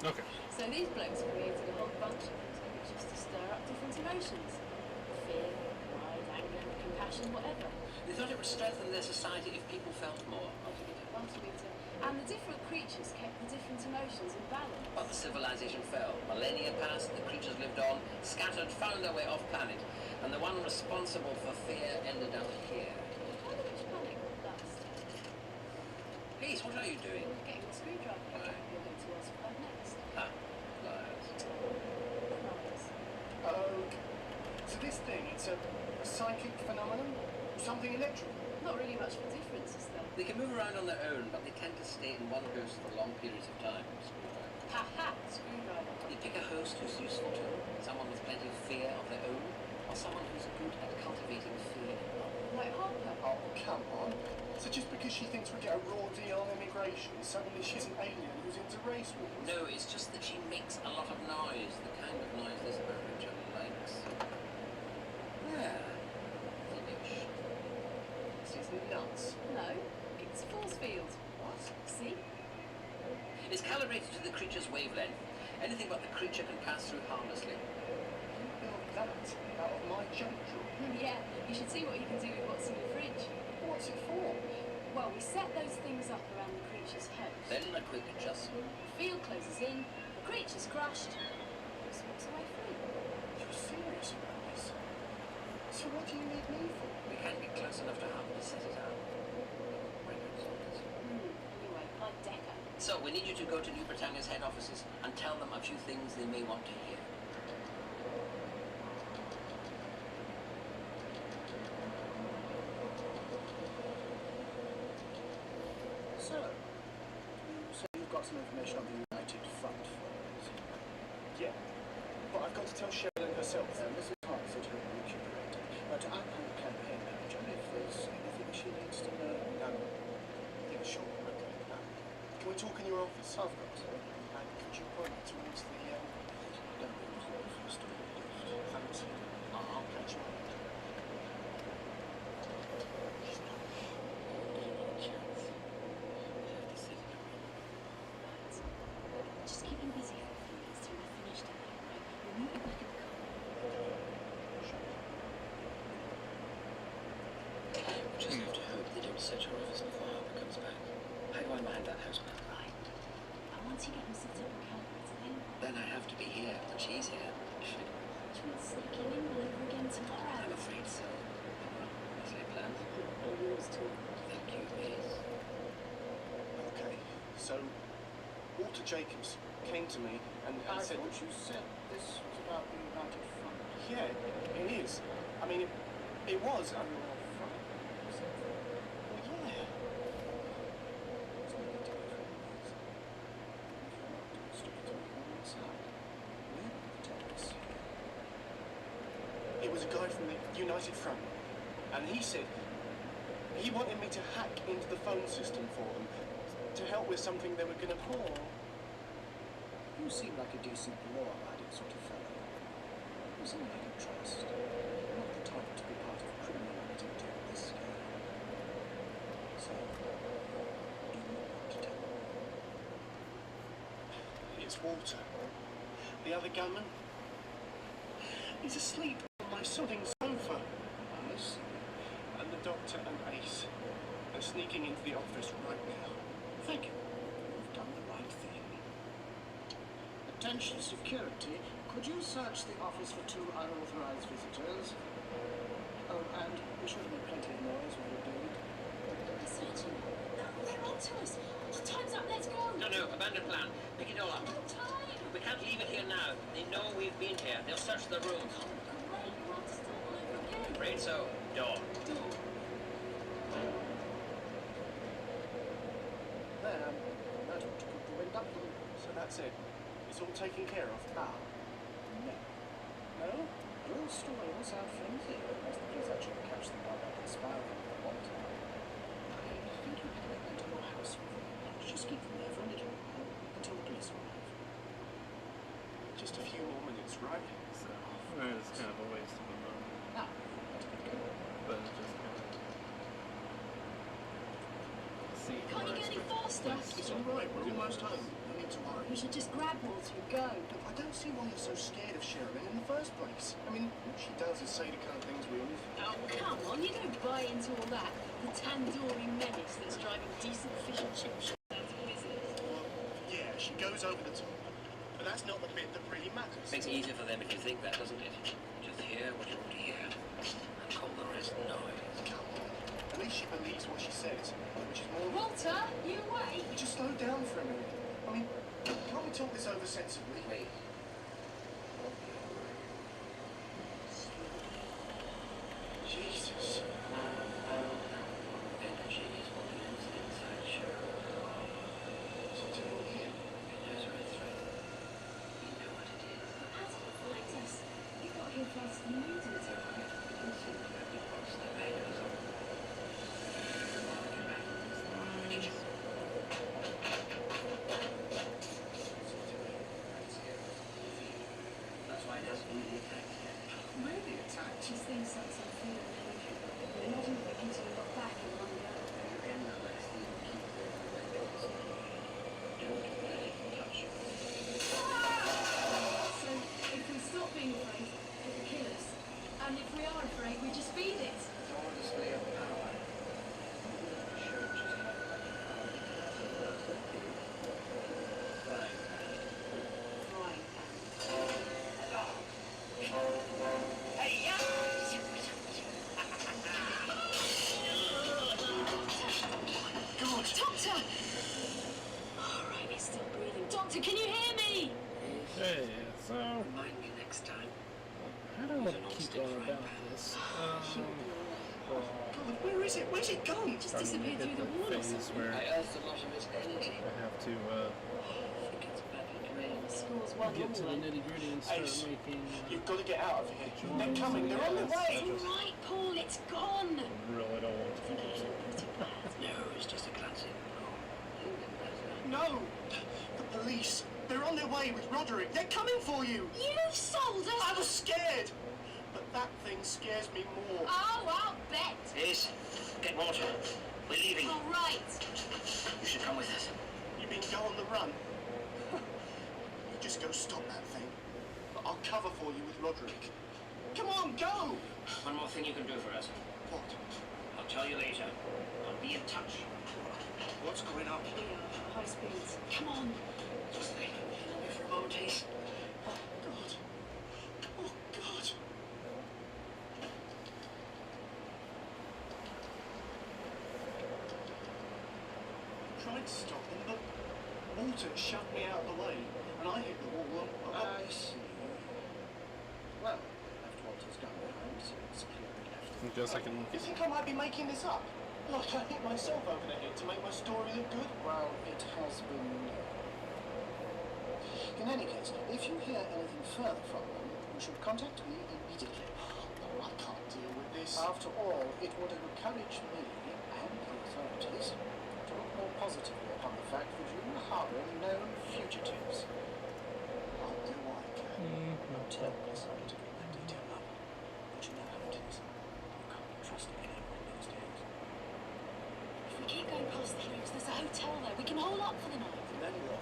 Okay. So these blokes created a whole bunch of these creatures to stir up different emotions. Fear, pride, anger, compassion, whatever. They thought it would strengthen their society if people felt more. And the different creatures kept the different emotions in balance. But the civilization fell. Millennia passed, the creatures lived on, scattered, found their way off planet, and the one responsible for fear ended up here. Why did you panic last? Peace, what are you doing? Getting a screwdriver. Right. You're going to ask for that next. Ah, liars. So this thing, it's a psychic phenomenon? Something electrical? Not really much of a difference, is there? They can move around on their own, but they tend to stay in one host for long periods of time. Ha ha! Screwdriver. They pick a host who's useful to them, someone with plenty of fear of their own, or someone who's good at cultivating fear. Like Harper. Oh, come on. So just because she thinks we get a raw deal on immigration, suddenly she's an alien who's into race wars? No, it's just that she makes a lot of noise, the kind of noise this Avenger likes. Yeah. Finish. She's nuts. No, it's a force field. What? See? It's calibrated to the creature's wavelength. Anything but the creature can pass through harmlessly. You built that out of my junk drawer. Yeah, you should see what you can do with what's in the fridge. What's it for? Well, we set those things up around the creature's host. Then a quick adjustment. The field closes in, the creature's crushed, just walks away free. You're serious about this? So what do you need me for? We can't get close enough to have to set it out. Anyway, like Decker. So, we need you to go to New Britannia's head offices and tell them a few things they may want to hear. So, you say you've got some information on the United Front for us? Yeah. But I've got to tell Sherilyn herself. Mrs. Hart said her recuperated. But I'm the campaign manager. If there's anything she needs to know... Yeah, sure. Okay. Can we talk in your office? Of course. Could you point me towards the... Down the first door. Thanks. I'll catch you up. Just keep him busy for a few minutes till we're finished. We'll meet you back at the car. We just have to hope they don't search our office before Harper comes back. How do I mind that house man? Right. And once you get him set up and calibrated, Then I have to be here when she's here. which means sneaking in all over again tomorrow. I'm afraid so. As I planned. All yours too. Thank you, Ace. Okay. So, Walter Jacobs came to me and I said... thought you said this was about the United Front. Yeah, it is. I mean, it was. Well, yeah. It was a guy from the United Front, and he said he wanted me to hack into the phone system for them to help with something they were going to pull. You seem like a decent, law-abiding sort of fellow. You seem like a trust. Not the type to be part of criminal activity of this scale. So, do you want to tell me? It's Walter, the other gunman. He's asleep on my sodding sofa. I see. And the doctor and Ace are sneaking into the office right now. Thank you. You've done the right thing. Attention security, could you search the office for 2 unauthorized visitors? Oh, and be sure to make plenty of noise while you're doing it. They're searching. They're onto us. Time's up, let's go. No, abandon plan. Pick it all up. Time. We can't leave it here now. They know we've been here. They'll search the room. Great, we'll have to start all over again. Afraid so. Door. There. That ought to put the wind up them. So that's it. It's all taken care of. No. No? We'll store us our friends here, unless the police actually catch them while they're conspiring with the want. I think you can let them to your house with them. Just keep them there for a little while, until the police arrive. Just a few more minutes, right? So, it's kind of a waste of a moment. Now, let's get going. But it's just kind of... See Can't you get any faster? It's all right, we're almost home. nothing to worry. We should just grab Walter and go. Look, I don't see why you're so scared of Sheridan in the first place. I mean, all she does is say the kind of things we all... Oh, come on, you don't buy into all that. The tandoori menace that's driving decent fish and chips out of business. Well, yeah, she goes over the top. But that's not the bit that really matters. Makes it easier for them if you think that, doesn't it? Just hear what you want to hear, and call the rest noise. Come on. At least she believes what she says, which is more... Walter, you awake? Just slow down for a minute. I mean, can't we talk this over sensibly? Wait. Jesus. Energy is what lives inside Cheryl. Something wrong here. It is a threat. We know what it is. How did it find us? You got here faster than we did. That's why it hasn't really attacked yet. Really attacked? Just things like some fear and hatred. We're not even looking to look back in one go. Don't let it touch you. So, if we stop being afraid, it will kill us. And if we are afraid, we just feed it. It's all a display of power. Show just how much power it has. Frying pan. Frying pan. Hey, yeah! God! Doctor! All right, he's still breathing. Doctor, can you hear me? Hey, so Remind me next time. I don't want to keep going about this. Well, God, where is it? Where's it gone? It just starting to disappeared hit through the wall or phase something. where I earthed a lot of its energy. I have to I think it's badly drained. The school's one get to the all nitty gritty and start Ace, making You've got to get out of here. They're coming. They're on the way. It's all right, Paul, it's gone. I really don't want I think it hit pretty bad. No, it's just a classic. No! The police. They're on their way with Roderick. They're coming for you. You sold us! I was scared. But that thing scares me more. Oh, I'll bet. Ace, get water. We're leaving. All right. You should come with us. You mean go on the run? You just go stop that thing. But I'll cover for you with Roderick. Come on, go! One more thing you can do for us. What? I'll tell you later. I'll be in touch. What's going on? We are high speeds. Come on. Just think. Away for a moment, Ace. Oh, God. Oh, God. Tried to stop them, but Walter shoved me out of the way, and I hit the wall. I see. Well, left Walter's gun behind, so it's clearly left. I guess I can. You think I might be making this up? Like I hit myself over the head to make my story look good? Well, it has been... In any case, if you hear anything further from them, you should contact me immediately. Oh, I can't deal with this. After all, it would encourage me and the authorities to look more positively upon the fact that you harbour known fugitives. I'll do what I can. I'm terribly sorry to bring that detail up, but you know how it is. You can't trust anyone these days. If we keep going past the hills, there's a hotel there. We can hold up for the night. And then what?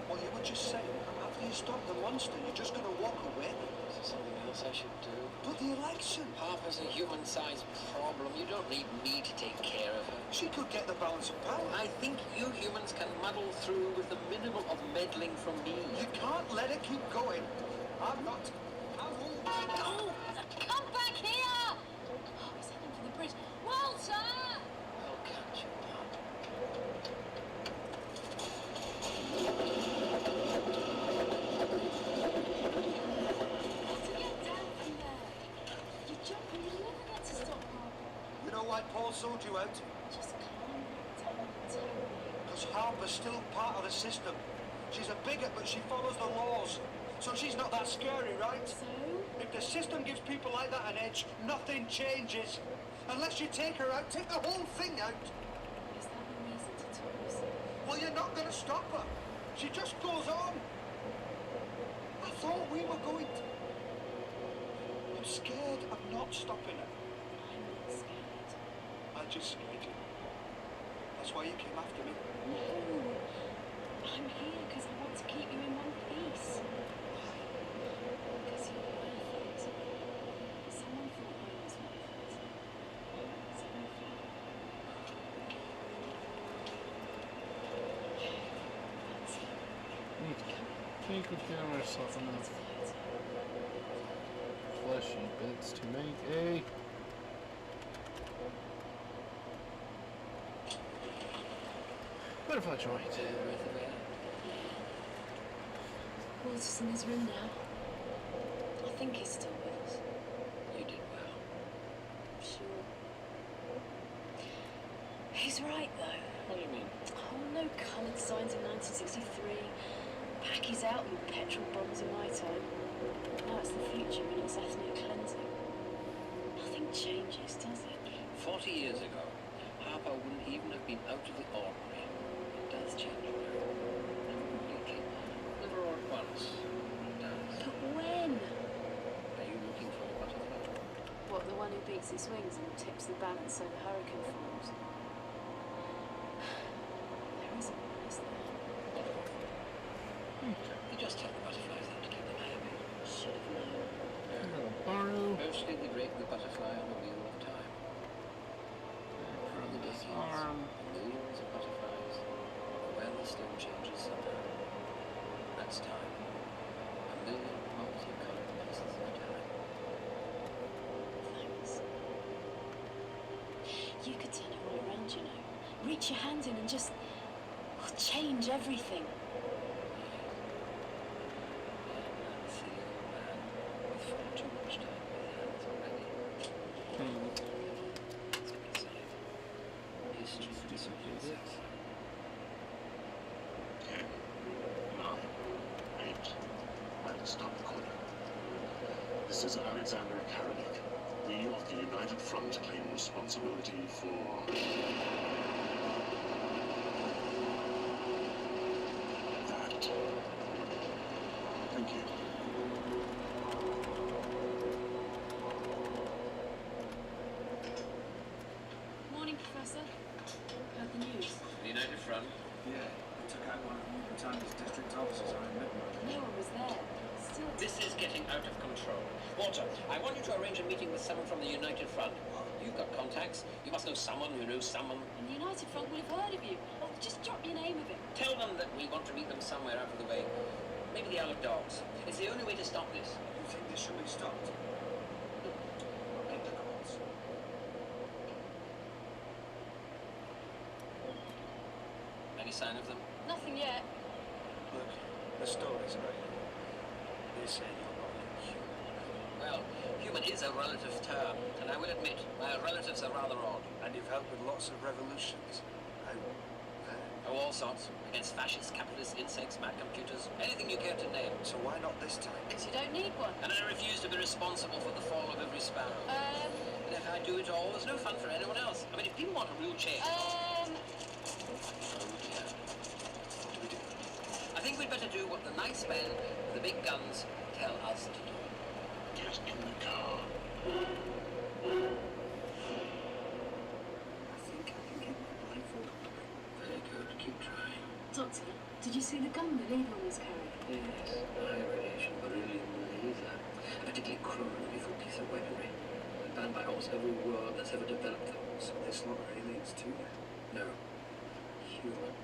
Well, you were just saying, after you stop the monster, you're just going to walk away. Is there something else I should do? But the election! Harper's a human-sized problem. You don't need me to take care of her. She could get the balance of power. I think you humans can muddle through with the minimum of meddling from me. You can't let it keep going. I'm not. Oh, come back here! Oh, he's heading for the bridge. Walter! I'll catch you up. To get down from there. You jump and you never get to stop Harper. You know why Paul sold you out? Just calm down and tell me. Because Harper's still part of the system. She's a bigot, but she follows the laws. So she's not that scary, right? So? If the system gives people like that an edge, nothing changes. Unless you take her out, take the whole thing out. Is that a reason to talk us? Well, you're not going to stop her. She just goes on. I thought we were going to... I'm scared of not stopping her. I'm not scared. I just scared you. That's why you came after me. No. I I'm here because I want to keep you in one piece. Because you're worth it. Someone thought I was worth it. Someone thought. That's it. Think we found ourselves enough fleshy bits to make a butterfly joint. Walter's in his room now. I think he's still with us. You did well. Sure. He's right, though. What do you mean? Oh, no coloured signs in 1963. Packies out and petrol bombs in my time. Now it's the future and it's ethnic cleansing. Nothing changes, does it? 40 years ago, Harper wouldn't even have been out of the ordinary. It does change now. Not completely. Never all at once. It does. But when? Are you looking for a butterfly? What, the one who beats its wings and tips the balance so the hurricane falls? There isn't one, is there? You just tell the butterflies that to keep them happy. Should have known. Borrow. Mostly they break the butterfly on a wheel of time. From the decades, millions of butterflies, the weather still changes somehow. That's time. A million multicolored pieces of time. Thanks. You could turn it all around, you know. Reach your hand in and just change everything. See, old man, we've far too much time in his hands already. That's what we say. History disappears. 10, 9, 8, and stop recording. This is Alexander Karanik. We of the United Front claim responsibility for... that. Thank you. Morning, Professor. Heard the news. The United Front. Yeah, they took out one of New Britannia's district offices around midnight. No one was there. Still. This is getting out of control. Walter, I want you to arrange a meeting with someone from the United Front. You've got contacts. You must know someone who knows someone. And the United Front will have heard of you. Oh, just drop your name of it. Tell them that we want to meet them somewhere out of the way. Maybe the Isle of Dogs. It's the only way to stop this. You think this should be stopped? Make the calls. Any sign of them? Nothing yet. Look, the story's great. They say you're not human. Well, human is a relative term, and I will admit, my relatives are rather odd. And you've helped with lots of revolutions. How? Oh, all sorts. Against fascists, capitalists, insects, mad computers, anything you care to name. So why not this time? Because you don't need one. And I refuse to be responsible for the fall of every sparrow. And if I do it all, there's no fun for anyone else. I mean, if people want a real change... Oh, dear. What do we do? I think we'd better do what the nice men with the big guns tell us to do. Get in the car. I think I can get my blindfold on. Very good. Keep trying. Doctor, did you see the gun the leader was carrying? Yes, high radiation beryllium laser. A particularly cruel and lethal piece of weaponry. Banned by almost every world that's ever developed them. So this lot are aliens too then? No. Human.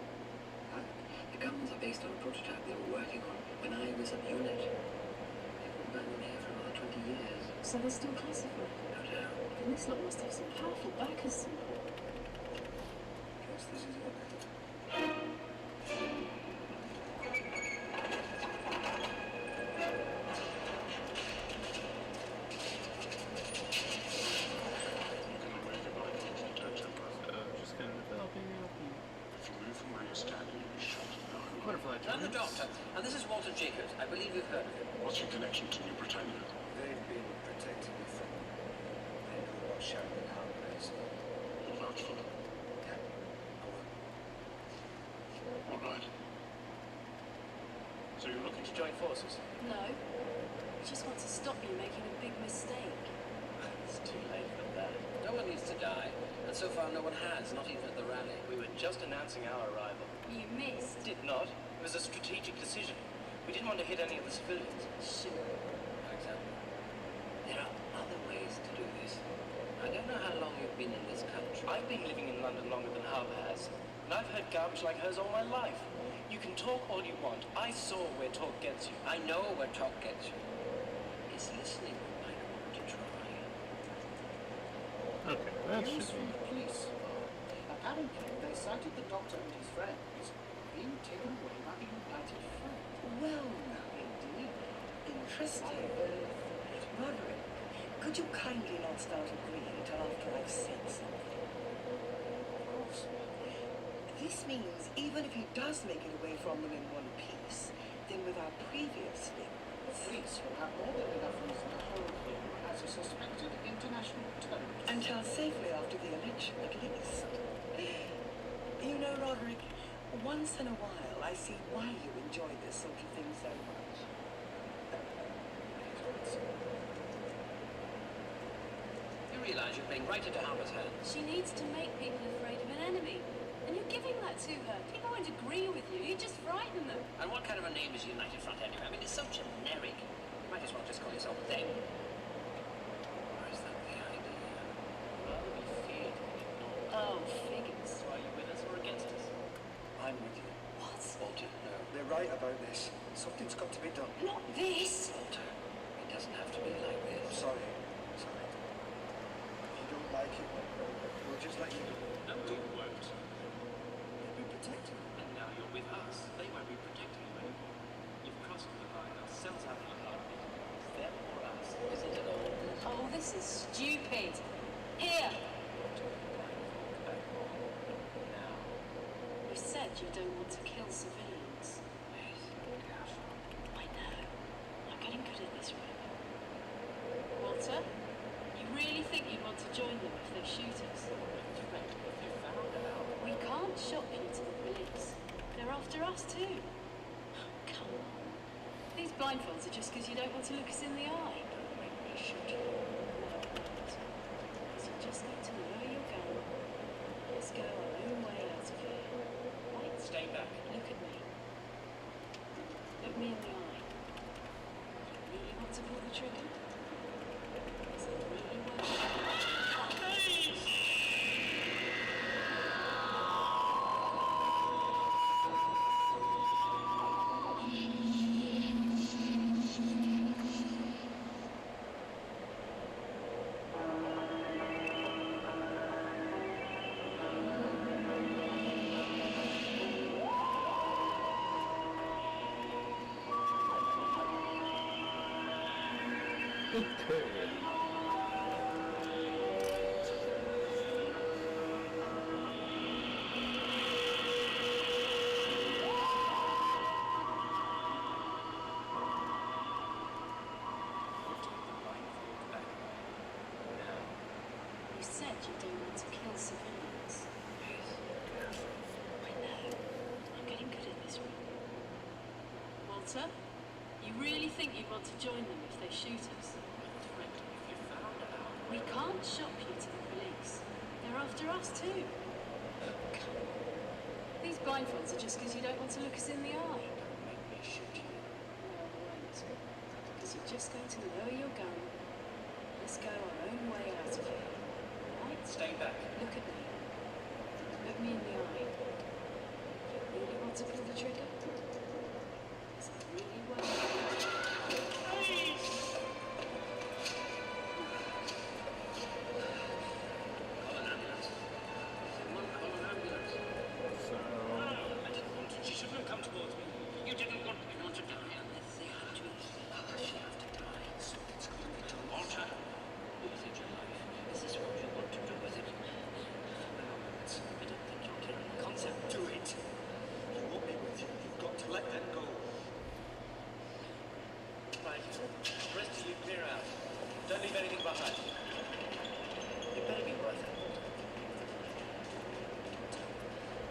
The guns are based on a prototype they were working on when I was at unit. They've been banned here for another 20 years. So they're still classified? No doubt. Then this lot must have some powerful backers. Guess this is it. Just kind of developing out If you move from where you're standing, you'll be shot. the butterfly I'm the joints. doctor, and this is Walter Jacobs. I believe you've heard of him. What's your connection to New Britannia? They've been protecting me from... They know what Sharon and Harper is. You'll vouch for them. Yeah, go on. All right. So you're looking to Join forces. No. I just want to stop you making a big mistake. It's too late for that. No one needs to die, and so far no one has, not even at the rally. We were just announcing our arrival. You missed. Did did not. It was a strategic decision. We didn't want to hit any of the civilians. Sure. For example, there are other ways to do this. I don't know how long you've been in this country. I've been living in London longer than Harbour has, and I've heard garbage like hers all my life. You can talk all you want. I saw where talk gets you. I know where talk gets you. It's listening we might want to try. Okay, that News should from be. the police. Apparently, they cited the doctor and his friends being taken away by the United Front. Well, now, indeed. Interesting. Roderick, could you kindly not start agreeing till after I've said something? Of course. This means even if he does make it away from them in one piece, then with our previous link, The police will have more than enough reason to hold him as a suspected international terrorist. until safely after the election at least. You know, Roderick, once in a while I see why you enjoy this sort of thing so much. You realise you're playing right into Harper's hands. She needs to make people afraid of an enemy. And you're giving that to her. People won't agree with you. You just frighten them. And what kind of a name is United Front anyway? I mean, it's so generic. You might as well just call yourself them. Or is that the idea? Rather be feared than ignored. Oh, figures. So are you with us or against us? I'm with you. What? Walter, no. They're right about this. Something's got to be done. Not this. Walter, it doesn't have to be like this. Sorry. Sorry. If you don't like it, we'll just let you go. No, we won't. You'll be protected. And now you're with us. They won't be protecting you anymore. You've crossed the line. Ourselves haven't a part of it. It's them or us. Isn't it all? Oh, this is stupid. Here. Now, You said you don't want to kill civilians. I know. I'm getting good at this, Rhoda. Walter, you really think you'd want to join them if they shoot us? if you found out, We can't shop you to the police. They're after us too. Come on. These blindfolds are just because you don't want to look us in the eye. Don't make me shoot you. No, because you're just going to lower your gun. Let's go our own way out of here. Right? stay back. Look at me. Look me in the eye. You really want to pull the trigger? Is it really worth it? You said you don't want to kill civilians. I know. I'm getting good at this, Rhoda. Walter, you really think you'd want to join them if they shoot us? If you found out, We can't shop you to the police. They're after us too. Come on. These blindfolds are just because you don't want to look us in the eye. don't make me shoot you. No, I won't. Because you're just going to lower your gun. Let's go our own way out of here. Right? Stay back. Look at me. Look me in the eye. You really want to pull the trigger? Is it really worth it? Call an ambulance. Someone call an ambulance. So, I didn't want to. She shouldn't have come towards me. You didn't want me not to die unless they had to. She have to die. Something's got to be done. Walter, is it your life? Is this what you want to do with it? No, I don't think you're killing the concept. Do it. You want me with you. You've got to let them go. Right. The rest of you clear out. Don't leave anything behind. It better be worth it.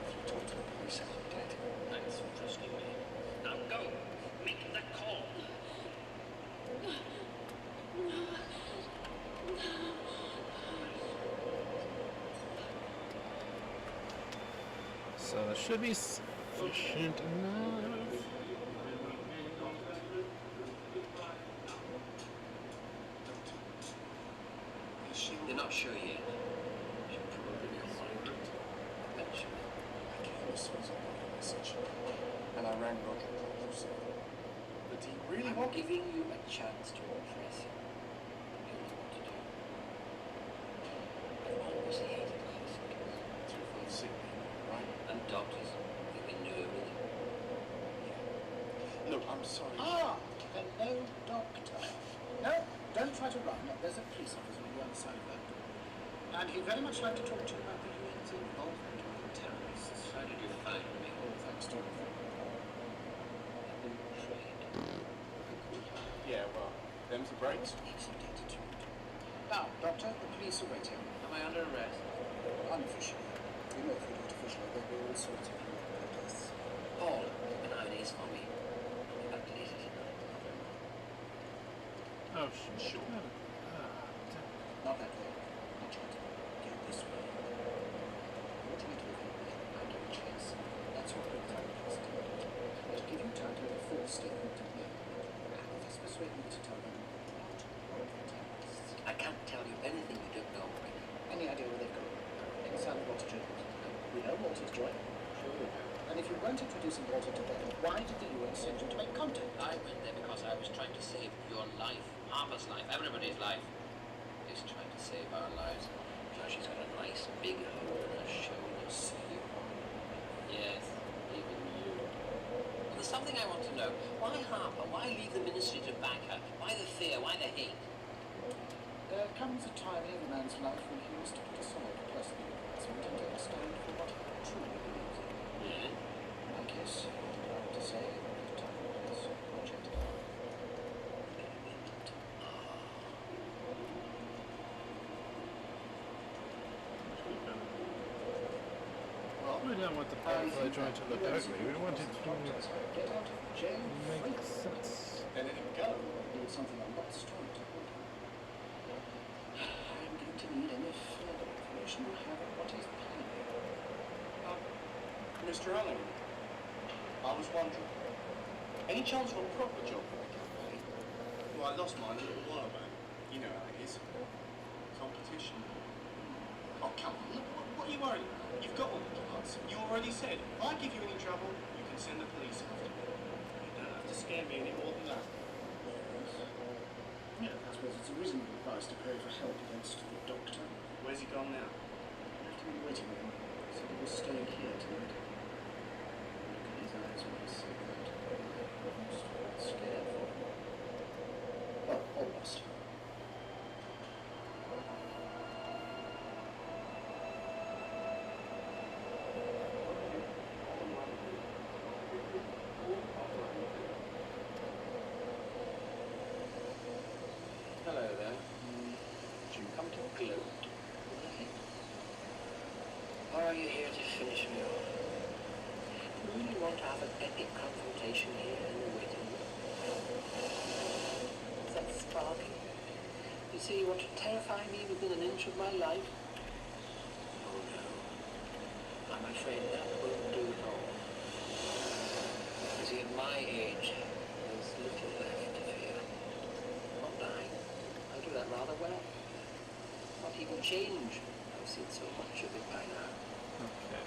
If you talk to the police, I'm dead. Thanks for trusting me. Now go. Make that call. so there should be Efficient enough. They're not sure yet. She'll probably be on monitor. Eventually. I gave him a Susan message, and I rang Roger Close. But he really I'm wanted... giving you a chance to impress him. You know what to do. I've always hated hospitals. It's your full sick people, right? And doctors. You've been new everything. Look, I'm sorry. Ah, hello, Doctor. No, don't try to run. There's a police officer on the other side of that door. And he'd very much like to talk to you about the UN's involvement with the terrorists. How did you find me? Oh, thanks to you. I've been trained. Yeah, well, them's the breaks. Excellent attitude. Now, Doctor, the police are waiting. Am I under arrest? Unofficially. You know, if we do it officially, there'll be all sorts of protests. Paul, keep an eye on his for me. I'll be back later tonight. Oh, sure. Not that way. Not yet. Go this way. What do we do if we might give a chase? That's what we're trying to do. It'll give you time to make a full statement to me. And if it's persuade me to tell them not to work for terrorists. I can't tell you anything you don't know already. Any idea where they've gone? Inside of Walter's joint. We know Walter's joint. Sure we do. And if you weren't introducing Walter to them, why did the UN send you to make contact? I went there because I was trying to save your life, Harper's life, everybody's life. He's trying to save our lives. Now she's got a nice big hole in her shoulder. See? Yes, even you. And there's something I want to know. Why Harper? Why leave the ministry to back her? Why the fear? Why the hate? There comes a time in every man's life when he must put aside personal advancement and take a stand for what he truly believes in. Yeah? I guess what I have to say at the time is Project. We don't want the pathway joint to look ugly. We want it to Get out of jail make free. sense. Then let him go. Need something a lot stronger to hold him. I'm going to need any further information you have on what he's planning. Mr. Allen, I was wondering, any chance of a proper job for the cafe? Well, I lost mine a little while back. You know how it is. Competition. Oh, come on. What are you worried about? You've got all the cards. You already said, if I give you any trouble, you can send the police after me. You don't have to scare me any more than that. Yeah, I suppose it's a reasonable price to pay for help against the doctor. Where's he gone now? Left him in the waiting room. Said he was staying here tonight. Look at his eyes when he said that. Almost felt scared for him. Well, almost. Hello there. Did you come to gloat? Or are you here to finish me off? Do you really want to have an epic confrontation here in the waiting room? Is that sparking? You say you want to terrify me within an inch of my life? Oh no. I'm afraid that won't do at all. You see, at my age, there's little left to fear. Not dying. I do that rather well. Not even change. I've seen so much of it by now. Okay.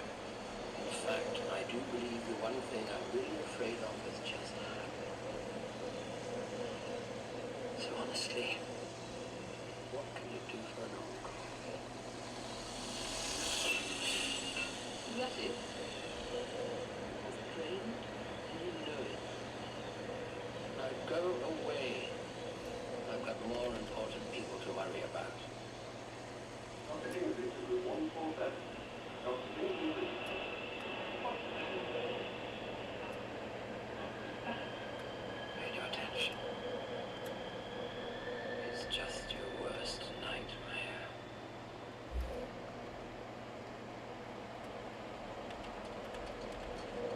In fact, I do believe the one thing I'm really afraid of has just happened. So honestly, what can you do for an encore? Is that it? You've trained and you know it. Now go away. I've got more important people to worry about. Pay no attention. It's just your worst nightmare.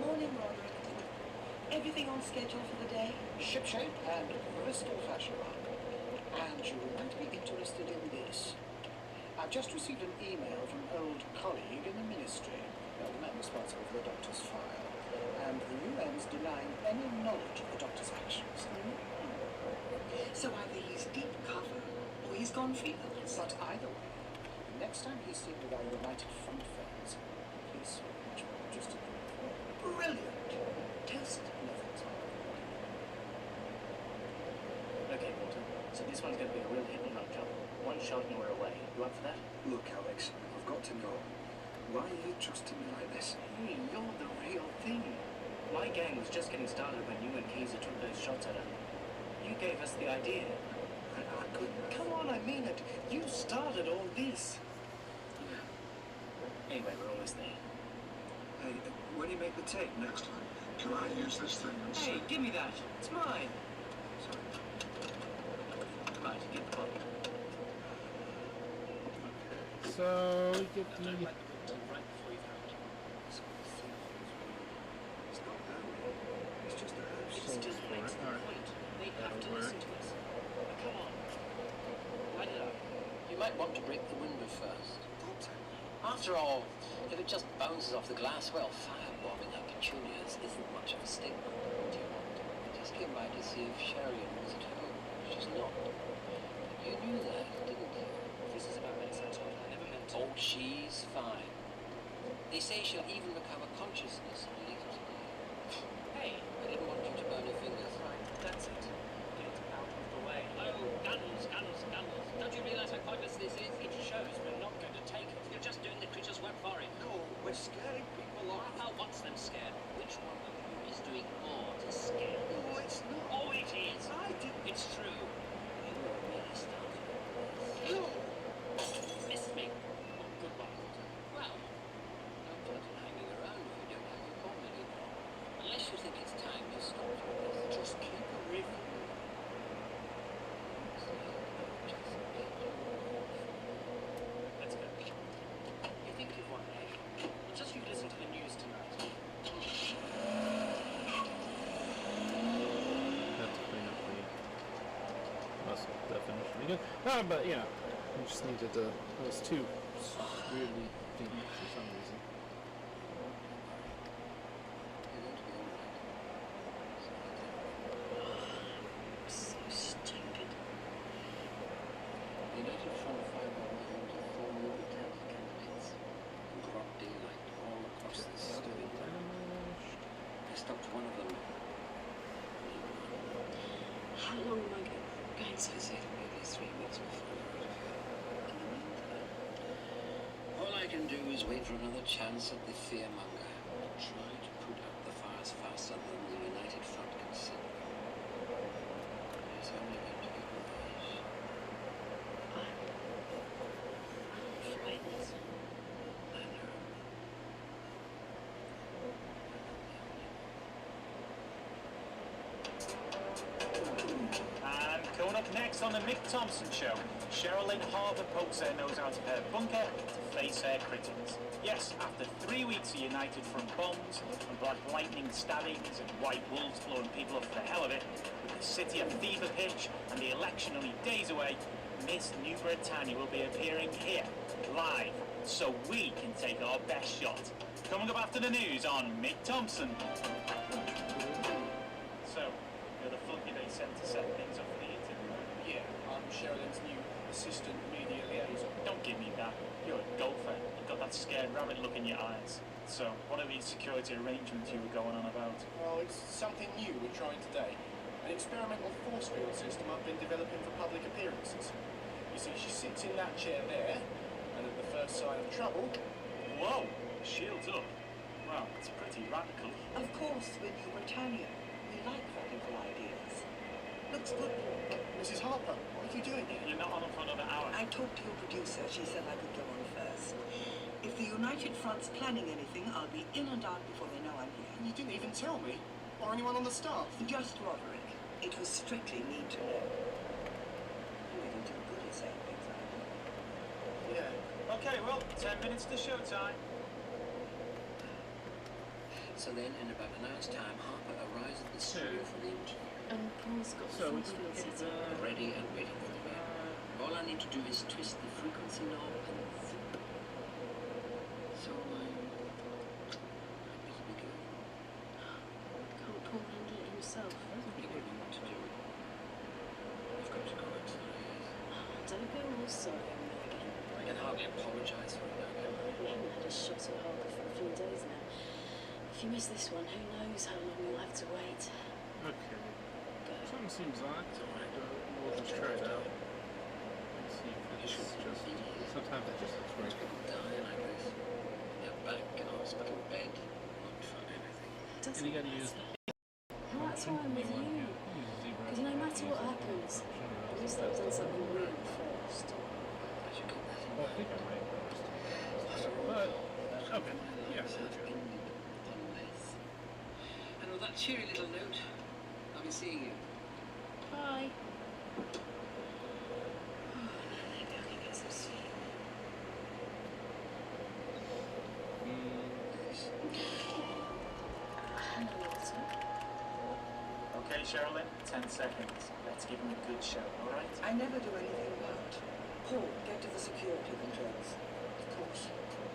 Morning, Roderick. Everything on schedule for the day? Shipshape and crystal fashion. And you might be interested in this. I've just received an email from an old colleague in the ministry, the man responsible for the doctor's file. comfy, but either way, the next time he's seen with our United Front friends, he's much more interested than before. Brilliant! Just nothing's Okay, Walter. So this one's going to be a real hit and run job. One shot and we're away. You up for that? Look, Alex, I've got to know. Why are you trusting me like this? Hey, you're the real thing. My gang was just getting started when you and Kaiser took those shots at her. You gave us the idea. I couldn't. Come on, I mean it. You started all this. Anyway, we're almost there. Hey, when you make the tape next time, can I use this thing and Hey, give me that. It's mine. Sorry. Right, get the bottle. So we get the. Right before you found it. It's not that way. It's just a house. It still makes the point. They have to listen to us. Come on. Light it up. You might want to break the window first. Doctor. After all, if it just bounces off the glass, well, firebombing like petunias isn't much of a statement. What do you want? I just came by to see if Sherian was at home. She's not. But you knew that, didn't you? This is about Melissa. I never meant to. Oh, she's fine. They say she'll even recover consciousness later today. Hey. I didn't want you to burn your fingers. Right, that's it. Get out of the way. Oh, guns, guns, guns. Don't you realize how pointless this is? It shows we're not going to take it. You're just doing the creature's work for it. No, we're scaring people off. How wants them scared? Which one of you is doing more to scare them? No, it's not. Oh, it is. I did. It's true. You really started this. No. Missed me. Oh, goodbye, Walter. Well, No point in hanging around if you don't have your bomb anymore. Unless you think it's time you stopped with this. Just keep away from me. let's go. You think you've won, eh? Well, just you listen to the news tonight. Have to clean up the muscle definition again. No, but you know, we just needed to. It was too weirdly deep for some reason. You're going to be all right. So stupid. The United Front firebomb aimed to 4 new battalion candidates in broad daylight all across the south of England. They stopped one of them. How long am I going So to say nearly 3 weeks before you're out of here. In the meantime, all I can do is wait for another chance at the fearmonger and try to put out the fires faster than the United Front can send them. It's only going to get worse. I'm frightened. I know. And coming up next on the Mick Thompson Show, Cheryl Lynn Harper pokes her nose out of her bunker to face her critics. Yes, after 3 weeks of United Front bombs and Black Lightning stabbings and White Wolves blowing people up for the hell of it, with the city at fever pitch and the election only days away, Miss New Britannia will be appearing here, live, so we can take our best shot. Coming up after the news on Mick Thompson. So, you're the funky they sent to set things up for the interview, right? Yeah, I'm Sherilyn's new assistant media liaison. Don't give me that. You're a golfer. You've got that scared rabbit look in your eyes. So, what are these security arrangements you were going on about? Well, it's something new we're trying today. An experimental force field system I've been developing for public appearances. You see, she sits in that chair there, and at the first sign of trouble... Whoa! Shields up. Wow, it's pretty radical. Of course, we're New Britannia. We like radical ideas. Looks good. Mrs. Harper, what are you doing here? You're not on for another hour. I talked to your producer. She said I could go on first. If the United Front's planning anything, I'll be in and out before they know I'm here. You didn't even tell me, or anyone on the staff. Just Roderick. It was strictly need to know. You really do good at saying things like that. Yeah. Okay, well, 10 minutes to showtime. So then, in about an hour's time, Harper arrives at the studio for the interview. And Paul's got So we force can field get set up. Ready and waiting for me. All I need to do is twist the frequency knob and zip. So I'm happy to be going. Can't Paul handle it himself? He will know what to do. I've got to go outside. Don't go all to Harper for a few days now. If you miss this one, who knows how long you'll have to wait. Okay. Something seems odd. We'll just try it out. Let's see if it's just... Sometimes it just looks right. People die like this. You're back in hospital bed. Not for anything. And you gotta use... Well, that's why I'm with you. Because no matter what happens, at least I've done something real first. Well, I think I'm right first. But, okay. Yeah, And with that cheery little note, I'll be seeing you. Bye. Maybe I can get some sleep. Hello, Walter. Okay, Sherilyn, 10 seconds. Let's give him a good show, alright? I never do anything loud. Paul, get to the security controls. Of course.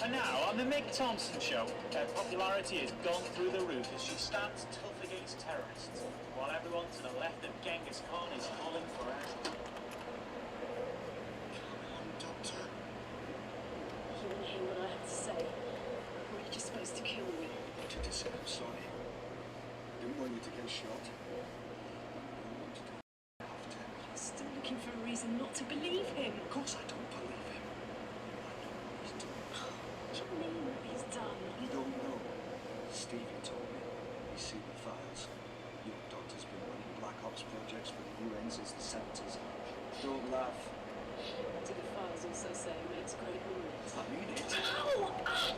And now, on the Mick Thompson show, her popularity has gone through the roof as she stands tough against terrorists, while everyone to the left of Genghis Khan is falling for her. Come on, Doctor. You want to hear what I have to say? Or are you just supposed to kill me? I wanted to say I'm sorry. I didn't want you to get shot. I wanted to after. You're still looking for a reason not to believe him. Of course I don't believe him. I know what he's done. What do you mean what he's done? You don't know. Stevie told me. He's seen the files. Your doctor's been running black ops projects for the UN since the 70s. Don't laugh. Do the files also say he makes great movies? I mean it. Ow! Ow!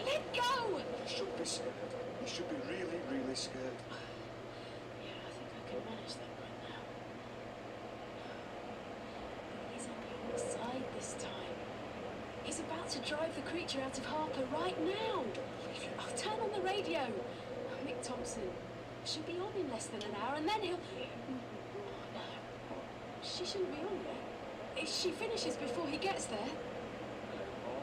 Let go! You should be scared. You should be really, really scared. Yeah, I think I can manage that right now. He's on your side this time. He's about to drive the creature out of Harper right now. I'll turn on the radio. Mick Thompson. She'll be on in less than an hour, and then he'll... Oh, no. She shouldn't be on yet. If she finishes before he gets there... Hello, Paul.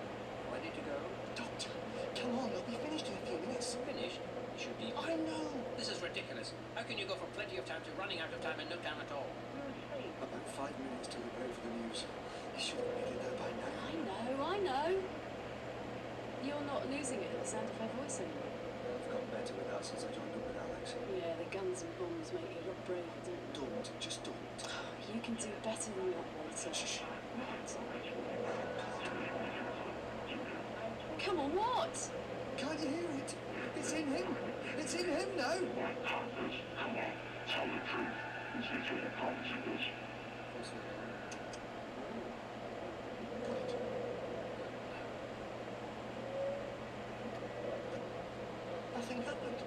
Where did you go? Doctor, come on, they'll be finished in a few minutes. Finished? Should be. I know. This is ridiculous. How can you go from plenty of time to running out of time and no time at all? About 5 minutes till the break for the news. You should have made it there by now. I know. You're not losing it at the sound of her voice anymore. I've got better with that since I joined up with Alex. Yeah, the guns and bombs make you look braver, don't they? Don't, just don't. You can do better than that, Walter. Come on, what? Can't you hear it? It's in him. It's in him now. Tell the truth. Is it your apology? Nothing happened.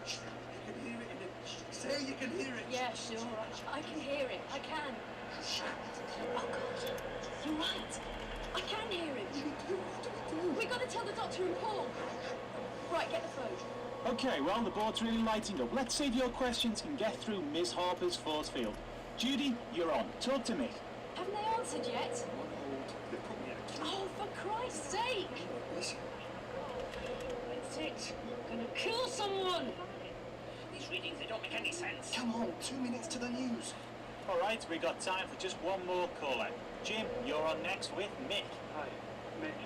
You can hear it in it. Say you can hear it. Yeah, sure. I can hear it. I can. Oh, God. You're right. I can hear it. We've got to tell the doctor and Paul. Right, get the phone. Okay, well, the board's really lighting up. Let's see if your questions can get through Miss Harper's force field. Judy, you're on. Talk to me. Haven't they answered yet? Oh, for Christ's sake! Listen. That's it. I'm gonna kill someone! These readings, they don't make any sense. Come on, 2 minutes to the news. All right, we got time for just one more caller. Jim, you're on next with Mick. Hi, Mick.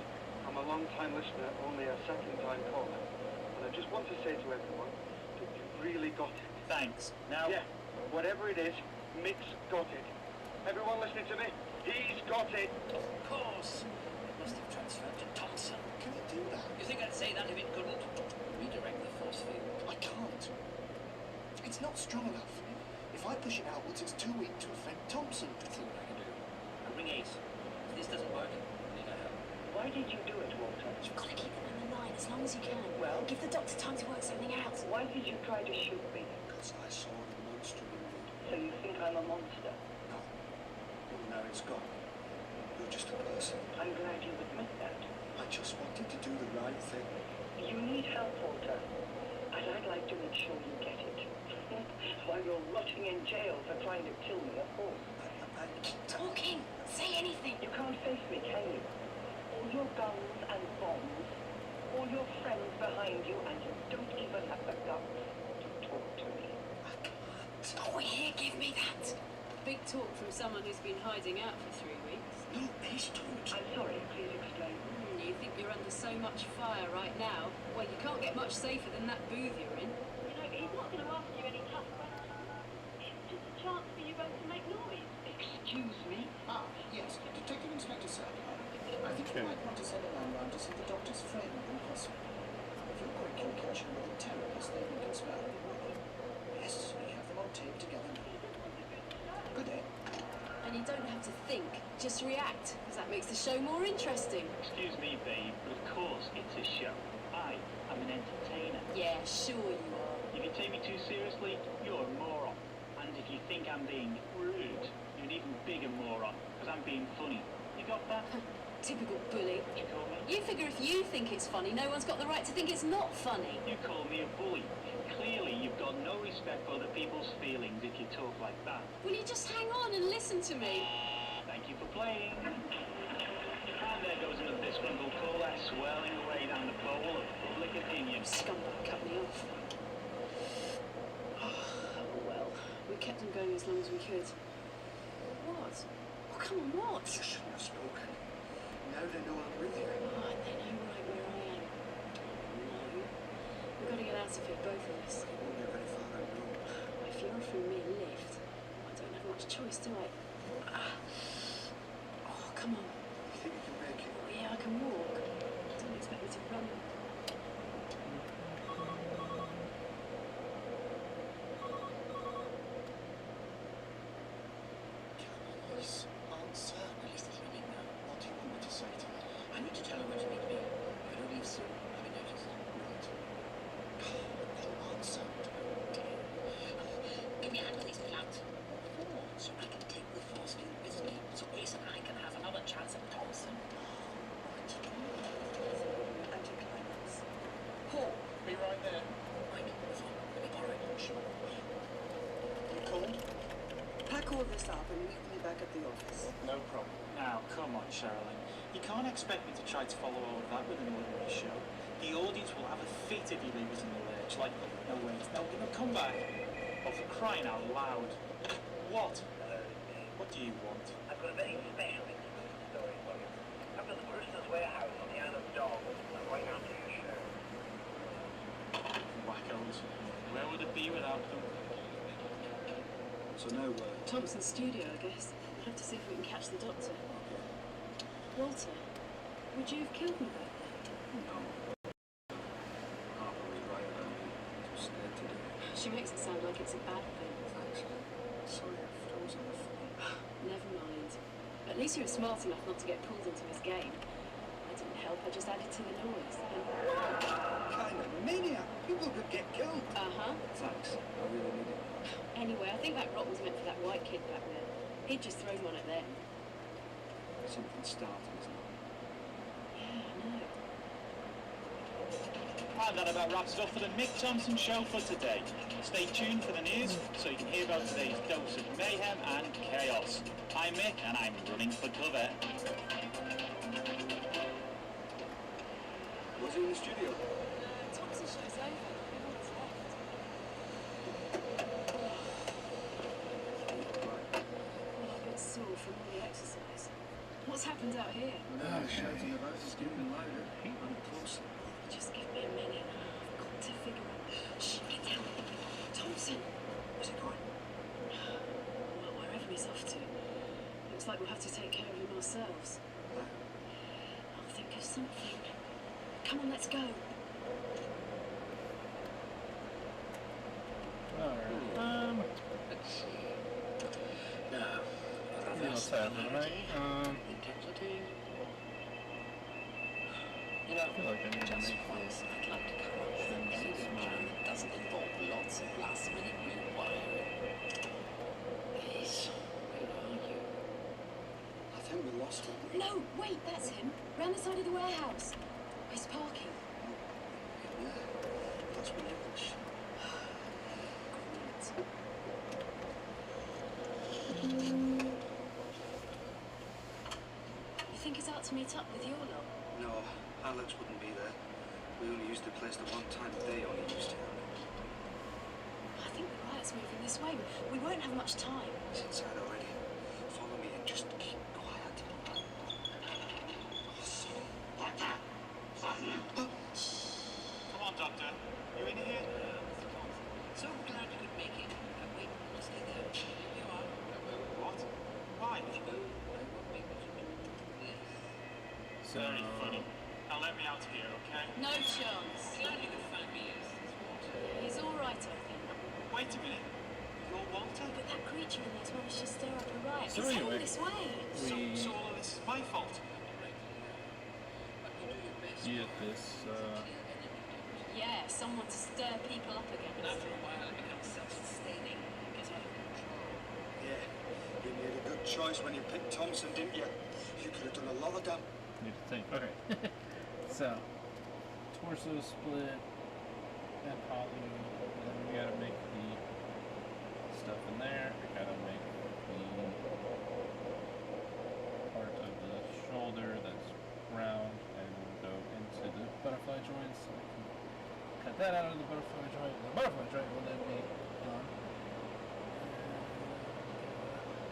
I'm a long-time listener, only a second-time caller. And I just want to say to everyone that you really got it. Thanks. Now... Yeah, whatever it is, Mick's got it. Everyone listening to me, he's got it. Of course. It must have transferred to Thompson. Can it do that? You think I'd say that if it couldn't? Redirect the force field. I can't. It's not strong enough. If I push it outwards, it's too weak to affect Thompson. Let's see what I can do. I'll ring Ace. If this doesn't work, I need a help. Why did you do it, Walter? You've got to keep them in the line as long as you can. Well, give the doctor time to work something out. Why did you try to shoot me? Because I saw the monster in you. So you think I'm a monster? No. Well, now it's gone. You're just a person. I'm glad you admit that. I just wanted to do the right thing. You need help, Walter. And I'd like to make sure you get it. While you're rotting in jail for trying to kill me at home. Keep talking. Say anything. You can't face me, can you? All your guns and bombs, all your friends behind you, and you don't even have the guts to talk to me. I can't. Oh, here, give me that. Big talk from someone who's been hiding out for 3 weeks. No, He's taught. I'm sorry, please explain. You think you're under so much fire right now? Well, you can't get much safer than that booth you're in. You know, he's not going to ask you any tough questions. It's just a chance for you both to make noise. Excuse me? Ah, yes, Detective Inspector, sir. I think you might want to send a man round to see the doctor's friend in hospital. If you're quick, you'll catch him with a terrorist they think is badly with. Yes, we have them on tape together now. Good day. And you don't have to think, just react, because that makes the show more interesting. Excuse me, babe, but of course it's a show. I am an entertainer. Yeah, sure you are. If you take me too seriously, you're a moron. And if you think I'm being rude, you're an even bigger moron, because I'm being funny. You got that? Typical bully. You call me? You figure if you think it's funny, no one's got the right to think it's not funny. You call me a bully. Clearly, you've got no respect for other people's feelings if you talk like that. Will you just hang on and listen to me? Thank you for playing. And there goes another disgruntled caller swirling away down the bowl of public opinion. Scumbag cut me off. Oh, well, we kept them going as long as we could. What? Oh, come on, what? You shouldn't have spoken. Now they know I'm with you. Oh, they know right where I am. No. We've got to get out of here, both of us. You won't get very far out now. If you're offering me a lift, I don't have much choice, do I? Oh, come on. You think you can make it? Yeah, I can walk. Don't expect me to run. Please, answer. Melissa's ringing now. What do you want me to say to her? I need to tell her where to meet me. If I don't leave soon, have you noticed? Right. They'll answer. Give me a hand with these clouds. So I can take the force field with me, so Ace and I can have another chance at Thompson. Anticlimax. Paul, be right there. Mike, the phone. Let me borrow it. Sure. You called? Pack all this up and meet me back at the office. No problem. Now, come on, Sherilyn. You can't expect me to try to follow all of that with an ordinary show. The audience will have a fit if you leave us in the lurch. Like, no, wait, no, come back. Oh, for crying out loud. What? What do you want? I've got a very special exclusive story for you. Up at the Brewster's warehouse on the Isle of Dogs. I'm going out to your show. Wackos. Where would it be without them? So no Thompson's studio, I guess. We'll have to see if we can catch the doctor. Walter, would you have killed me back then? No. Harper was right about me. Too scared to do it. She makes it sound like it's a bad thing. Thanks. Sorry if I was on the phone. Never mind. At least you were smart enough not to get pulled into his game. I didn't help, I just added to the noise. Kind of maniac. People could get killed. Uh-huh. Thanks. I really need it. Anyway, I think that rock was meant for that white kid back there. He'd just thrown one at them. Something started, isn't it? Yeah, I know. And that about wraps it up for the Mick Thompson Show for today. Stay tuned for the news so you can hear about today's dose of mayhem and chaos. I'm Mick and I'm running for cover. Was he in the studio? Thompson show's over. Everyone's left. Well, I'm a bit sore from all the exercise. What's happened out here? Shouting about it's getting louder. I'm closer. Just give me a minute. I've got to figure out. Shh, get down. Thompson. Where's he going? Well, wherever he's off to. Looks like we'll have to take care of him ourselves. I'll think of something. Come on, let's go. Alright, Let's see. Now, what's happening, right? intensity. You know, I feel like I need to just make once I'd like to come up with an elegant plan that doesn't involve lots of last-minute rewiring. Ace, where are you? I think we lost him. No, wait, that's him. Round the side of the warehouse. He's parking. Yeah, that's what it was. You think he's out to meet up with your lot? No, Alex wouldn't be there. We only used the place the one time they only used it. I think the riot's moving this way. We won't have much time. He's inside already. Follow me and just keep quiet. Doctor. You in here? Mr. Thompson, so glad you could make it. Wait, stay there. Here you are. What? Why? No, I won't make much of it. Yes. Very funny. Now let me out of here, okay? No chance. Glad you could find me, yes. That's what. He's all right, I think. Wait a minute. You're Walter? But that creature in there's managed to stir up a riot. So He's heading anyway, this way. So all of this is my fault? But you do your best. get this, Yeah, someone to stir people up again. And after a while, it becomes self-sustaining. Gets out of control. Yeah, you made a good choice when you picked Thompson, didn't you? You could have done a lot of damage. need to think. Okay. So, torso split and poly, and then we gotta make the stuff in there. We gotta make the part of the shoulder that's round and go into the butterfly joints. So I can cut that out of the butterfly joint. The butterfly joint will then be done.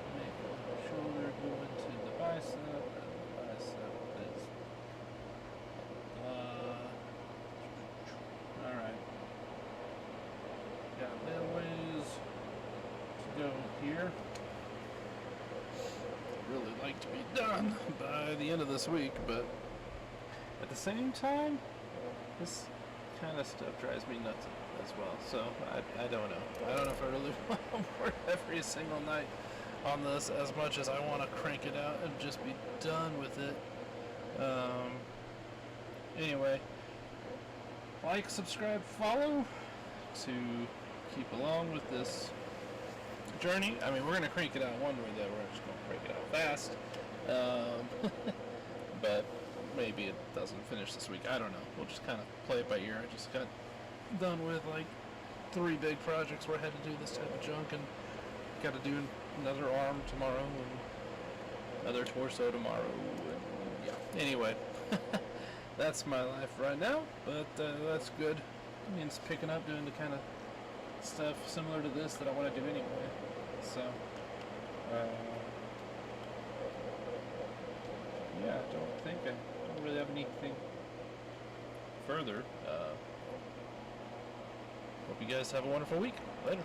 And make the shoulder go into the bicep. And the bicep is alright. Got a little ways to go here. Really like to be done by the end of this week, but at the same time, this kind of stuff drives me nuts as well. So I don't know. I don't know if I really want to work every single night on this as much as I want to crank it out and just be done with it. Anyway, like, subscribe, follow to keep along with this journey. I mean, we're going to crank it out one way, that we're just going to crank it out fast. But maybe it doesn't finish this week. I don't know. We'll just kind of play it by ear. I just got done with like 3 big projects where I had to do this type of junk, and got to do another arm tomorrow and another torso tomorrow. And yeah. Anyway, that's my life right now, but that's good. It means picking up doing the kind of stuff similar to this that I want to do anyway. So, yeah, I don't really have anything further. Hope you guys have a wonderful week. Later.